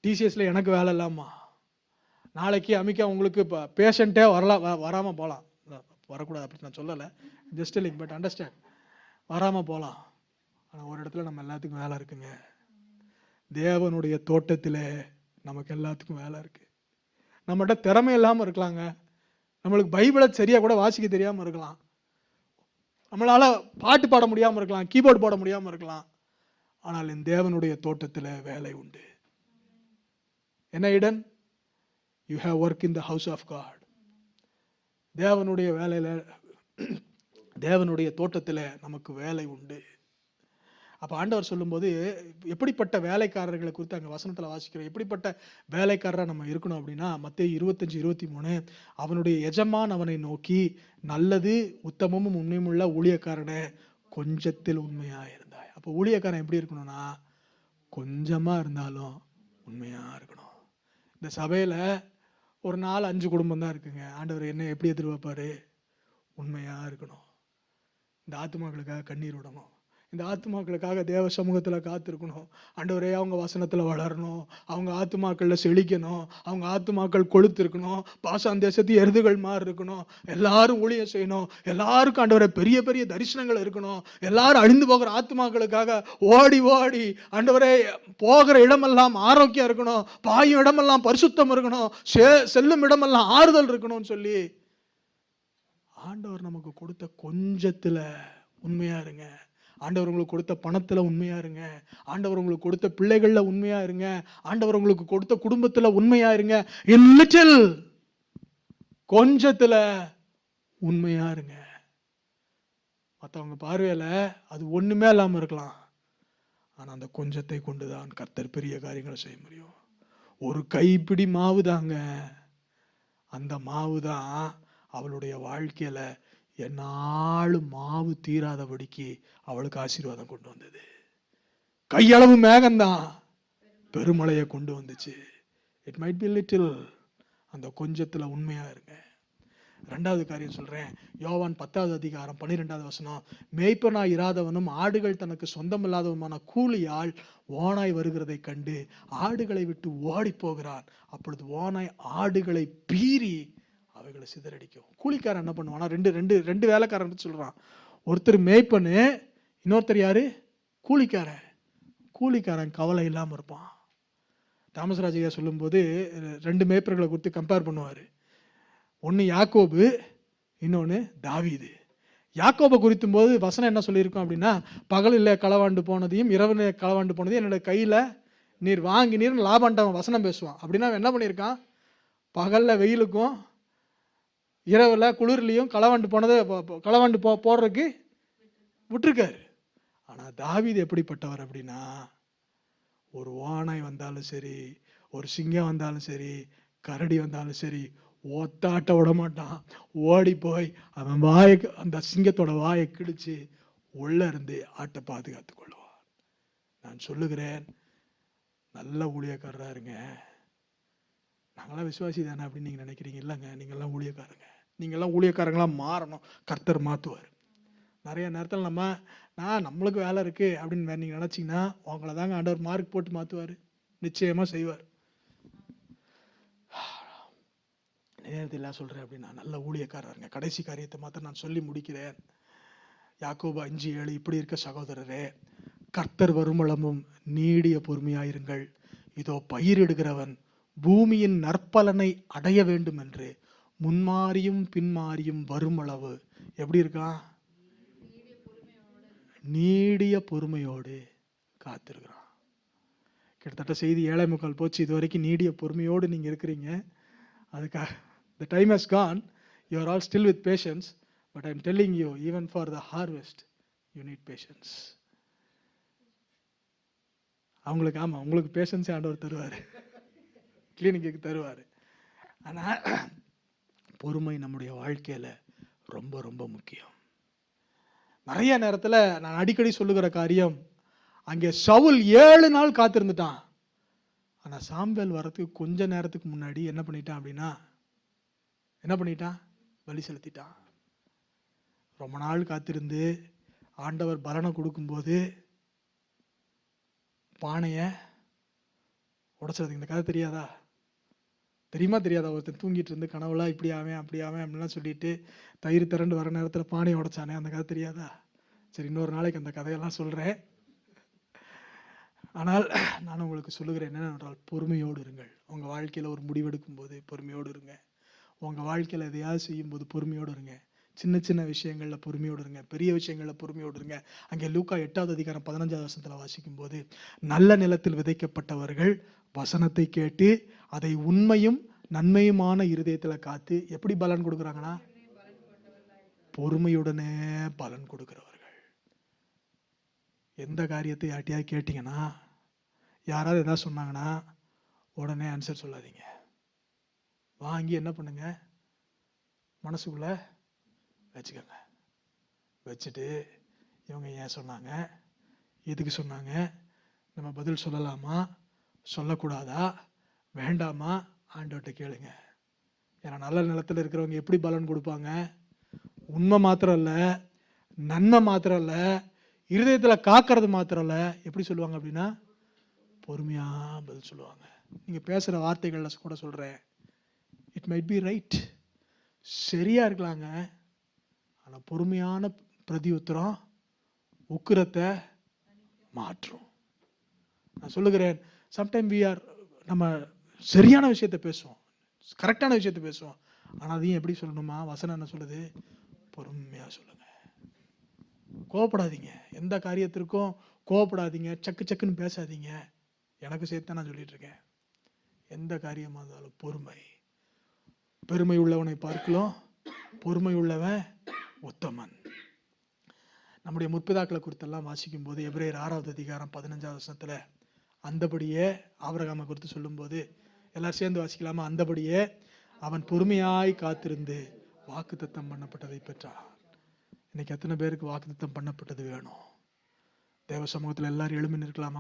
டிசிஎஸ்ல எனக்கு வேலை இல்லாமா, நாளைக்கு அமிக்கா உங்களுக்கு இப்போ பேஷண்ட்டே வராமல் போகலாம். வரக்கூடாது அப்படி நான் சொல்லலை, ஜஸ்ட் லிங்க், பட் அண்டர்ஸ்டாண்ட், வராமல் போகலாம். ஆனால் ஒரு இடத்துல நம்ம எல்லாத்துக்கும் வேலை இருக்குங்க. தேவனுடைய தோட்டத்தில் நமக்கு எல்லாத்துக்கும் வேலை இருக்குது. நம்மகிட்ட திறமை இல்லாமல் இருக்கலாங்க, நம்மளுக்கு பைபிளை சரியாக கூட வாசிக்க தெரியாமல் இருக்கலாம், நம்மளால் பாட்டு பாட முடியாமல் இருக்கலாம், கீபோர்டு போட முடியாமல் இருக்கலாம். ஆனால் இந்த தேவனுடைய தோட்டத்தில் வேலை உண்டு. என்ன இடன்? You have work in the house of God. தேவனுடைய வேலையில, தேவனுடைய தோட்டத்தில் நமக்கு வேலை உண்டு. அப்போ ஆண்டவர் சொல்லும்போது எப்படிப்பட்ட வேலைக்காரர்களை குறித்து அங்கே வசனத்தில் வாசிக்கிறோம். எப்படிப்பட்ட வேலைக்காரராக நம்ம இருக்கணும் அப்படின்னா, மத்தேயு 25:23 அவனுடைய எஜமான் அவனை நோக்கி, நல்லது உத்தமமும் உண்மையுமுள்ள ஊழியக்காரனே, கொஞ்சத்தில் உண்மையாக இருந்தாய். அப்போ ஊழியக்காரன் எப்படி இருக்கணும்னா, கொஞ்சமாக இருந்தாலும் உண்மையாக இருக்கணும். இந்த சபையில் ஒரு 4-5 குடும்பம் தான் இருக்குங்க. ஆண்டவர் என்ன எப்படி எதிர்பார்ப்பாரு? உண்மையாக இருக்கணும். இந்த ஆத்துமாக்களுக்காக கண்ணீர் விடணும். இந்த ஆத்துமாக்களுக்காக தேவ சமூகத்தில் காத்திருக்கணும். ஆண்டவரே, அவங்க வசனத்தில் வளரணும், அவங்க ஆத்துமாக்களில் செழிக்கணும், அவங்க ஆத்துமாக்கள் கொழுத்திருக்கணும், பாசான் தேசத்து எருதுகள் மாதிரி இருக்கணும், எல்லாரும் ஊழியம் செய்யணும், எல்லாருக்கும் ஆண்டவரே பெரிய பெரிய தரிசனங்கள் இருக்கணும், எல்லாரும் அழிந்து போகிற ஆத்துமாக்களுக்காக ஓடி ஓடி ஆண்டவரே போகிற இடமெல்லாம் ஆரோக்கியம் இருக்கணும், பாயும் இடமெல்லாம் பரிசுத்தம் இருக்கணும், செல்லும் இடமெல்லாம் ஆறுதல் இருக்கணும்னு சொல்லி ஆண்டவர் நமக்கு கொடுத்த கொஞ்சத்துல உண்மையா இருங்க. ஆண்டவர் உங்களுக்கு கொடுத்த பணத்துல உண்மையா இருங்க. ஆண்டவர் உங்களுக்கு கொடுத்த பிள்ளைகள்ல உண்மையா இருங்க. ஆண்டவர் உங்களுக்கு கொடுத்த குடும்பத்துல உண்மையா இருங்க. இன் லிட்டில், கொஞ்சத்துல உண்மையா இருங்க. மற்றவங்க பார்வையில அது ஒண்ணுமே இல்லாம இருக்கலாம், ஆனா அந்த கொஞ்சத்தை கொண்டுதான் கர்த்தர் பெரிய காரியங்களை செய்ய முடியும். ஒரு கைப்பிடி மாவு தாங்க, அந்த மாவு தான் அவளுடைய வாழ்க்கையில என்னாலும் மாவு தீராதபடிக்கு அவளுக்கு ஆசீர்வாதம் கொண்டு வந்தது. கையளவு மேகம்தான் பெருமழையை கொண்டு வந்துச்சு. It might be little. அந்த கொஞ்சத்துல உண்மையா இருங்க. ரெண்டாவது காரியம் சொல்றேன். யோவான் 10வது அதிகாரம் 12வது வசனம். மேய்ப்பனாய் இராதவனும் ஆடுகள் தனக்கு சொந்தமில்லாதவனுமான கூலியால் ஓனாய் வருகிறதை கண்டு ஆடுகளை விட்டு ஓடி போகிறான். அப்பொழுது ஓனாய் ஆடுகளை பீறி அவைகளை சிதறடிக்கும். கூலிக்காரன் என்ன பண்ணுவானா, ரெண்டு வேலைக்காரன் சொல்றான். ஒருத்தர் மேய்ப்பனு, இன்னொருத்தர் யாரு, கூலிக்காரன். கூலிக்காரன் கவலை இல்லாம இருப்பான். தாமஸ் ராஜையா சொல்லும் போது 2 மேய்ப்பர்களை குறித்து கம்பேர் பண்ணுவாரு. ஒன்னு யாக்கோபு, இன்னொன்னு தாவீது. யாக்கோபை குறித்தும் போது வசனம் என்ன சொல்லியிருக்கோம் அப்படின்னா, பகலில் களவாண்டு போனதையும் இரவு களவாண்டு போனதையும் என்னோட கையில நீர் வாங்கி நீர் லாபண்டவன் வசனம் பேசுவான். அப்படின்னா என்ன பண்ணியிருக்கான், பகல்ல வெயிலுக்கும் இரவுல குளிர்லையும் களவாண்டு போடுறதுக்கு விட்டுருக்காரு. ஆனா தாவீது எப்படிப்பட்டவர் அப்படின்னா, ஒரு ஓனாய் வந்தாலும் சரி, ஒரு சிங்கம் வந்தாலும் சரி, கரடி வந்தாலும் சரி, ஒத்தாட்ட விட மாட்டான். ஓடி போய் அவன் அந்த சிங்கத்தோட வாயை கிழிச்சு உள்ள இருந்து ஆட்டை பாதுகாத்து கொள்வான். நான் சொல்லுகிறேன், நல்ல ஊழியக்காரரா இருங்க. நாங்களாம் விசுவாசி தானே அப்படின்னு நீங்க நினைக்கிறீங்க. இல்லைங்க, நீங்கள்லாம் ஊழியக்காரங்க. நீங்கள்லாம் ஊழியக்காரங்களா மாறணும், கர்த்தர் மாற்றுவார். நிறைய நேரத்தில் நம்மளுக்கு வேலை இருக்கு அப்படின்னு நீங்க நினைச்சீங்கன்னா உங்களை தாங்க ஆண்டவர் மார்க் போட்டு மாற்றுவார், நிச்சயமா செய்வார். நேரத்தில் சொல்றேன் அப்படின்னா, நல்ல ஊழியக்காரருங்க. கடைசி காரியத்தை மாத்திரம் நான் சொல்லி முடிக்கிறேன். யாக்கோபு 5:7 இப்படி இருக்க சகோதரரே, கர்த்தர் வருமளமும் நீடிய பொறுமையாயிருங்கள். இதோ பயிரிடுகிறவன் பூமியின் நற்பலனை அடைய வேண்டும் என்று முன்மாறியும் பின்மாறியும் வருமளவு எப்படி இருக்கான், நீடிய பொறுமையோடு காத்திருக்கிறான். கிட்டத்தட்ட செய்தி 7:45 போச்சு. இது வரைக்கும் நீடிய பொறுமையோடு நீங்க இருக்கிறீங்க. அதுக்காக the time has gone, you are all still with patience, but I am telling you, even for the harvest you need patience. உங்களுக்கு பேஷன்ஸ் ஆண்டவர் தருவார், கிளினிக்கு தருவார். ஆனால் பொறுமை நம்முடைய வாழ்க்கையில் ரொம்ப ரொம்ப முக்கியம். நிறைய நேரத்தில் நான் அடிக்கடி சொல்லுகிற காரியம், அங்கே சவுல் 7 நாள் காத்திருந்துட்டான். ஆனால் சாமுவேல் வரத்துக்கு கொஞ்ச நேரத்துக்கு முன்னாடி என்ன பண்ணிட்டான் அப்படின்னா, பலி செலுத்திட்டான். ரொம்ப நாள் காத்திருந்து ஆண்டவர் பலனை கொடுக்கும்போது பானையை உடைச்சது. இந்த கதை தெரியாதா? தெரியாதா? ஒருத்தன் தூங்கிட்டு இருந்து கனவுல இப்படி ஆவேன் அப்படி ஆவேன் அப்படின்லாம் சொல்லிட்டு தயிர் திரண்டு வர நேரத்தில் பானையை உடைச்சானே, அந்த கதை தெரியாதா? சரி, இன்னொரு நாளைக்கு அந்த கதையெல்லாம் சொல்கிறேன். ஆனால் நான் உங்களுக்கு சொல்லுகிறேன் என்னென்றால், பொறுமையோடு இருங்கள். உங்கள் வாழ்க்கையில் ஒரு முடிவெடுக்கும் போது பொறுமையோடு இருங்க. உங்கள் வாழ்க்கையில் எதையாவது செய்யும்போது பொறுமையோடு இருங்க. சின்ன சின்ன விஷயங்களில் பொறுமையோடு இருங்க, பெரிய விஷயங்களில் பொறுமையோடு இருங்க. அங்கே லூக்கா 8வது அதிகாரம் 15வது வசனத்தில் வாசிக்கும் போது, நல்ல நிலத்தில் விதைக்கப்பட்டவர்கள் வசனத்தை கேட்டு அதை உண்மையும் நன்மையுமான இருதயத்தில் காத்து எப்படி பலன் கொடுக்குறாங்கன்னா, பொறுமையுடனே பலன் கொடுக்கிறவர்கள். எந்த காரியத்தை யார்ட்டையாவது கேட்டீங்கன்னா, யாராவது எதாவது சொன்னாங்கன்னா உடனே ஆன்சர் சொல்லாதீங்க. வாங்கி என்ன பண்ணுங்க, மனசுக்குள்ள வச்சுக்கோங்க. வச்சுட்டு இவங்க ஏன் சொன்னாங்க, எதுக்கு சொன்னாங்க, நம்ம பதில் சொல்லலாமா சொல்லக்கூடாதா வேண்டாமா ஆண்டவர்கிட்ட கேளுங்க. ஏன்னா நல்ல நிலத்தில் இருக்கிறவங்க எப்படி பலன் கொடுப்பாங்க, உண்மை மாத்திரம் இல்லை, நன்மை மாத்திரம் இல்லை, இருதயத்துல காக்கிறது மாத்திரம் இல்ல, எப்படி சொல்லுவாங்க அப்படின்னா பொறுமையா பதில் சொல்லுவாங்க. நீங்க பேசுற வார்த்தைகள்ல கூட சொல்றேன், இட் மைட் பி ரைட், சரியா இருக்கலாங்க, ஆனா பொறுமையான பிரதி உத்தரம் உக்கிரத்தை மாற்றும். நான் சொல்லுகிறேன், சம்டைம் நம்ம சரியான விஷயத்தை பேசுவோம், கரெக்டான விஷயத்தை பேசுவோம், ஆனா அதையும் எப்படி சொல்லணுமா, வசனம் என்ன சொல்லுது, பொறுமையா சொல்லுங்க. கோவப்படாதீங்க, எந்த காரியத்திற்கும் கோவப்படாதீங்க, சக்கு சக்குன்னு பேசாதீங்க. எனக்கு சேர்த்து நான் சொல்லிட்டு இருக்கேன், எந்த காரியமா இருந்தாலும் பொறுமை. பெருமை உள்ளவனை பார்க்கலாம் பொறுமை உள்ளவன் உத்தமன். நம்முடைய முற்பிதாக்களை குறித்தெல்லாம் வாசிக்கும் போது எபிரேயர் 6வது அதிகாரம் 15வது வசனத்துல அந்தபடியே ஆபிரகாமை குறித்து சொல்லும்போது, எல்லாரும் சேர்ந்து வாசிக்கலாமா? அந்தபடியே அவன் பொறுமையாய் காத்திருந்து வாக்குத்தத்தம் பண்ணப்பட்டதை பெற்றான். இன்னைக்கு எத்தனை பேருக்கு வாக்குத்தத்தம் பண்ணப்பட்டது வேணும்? தேவ சமூகத்தில் எல்லாரும் எழும்பி நிற்கலாமா?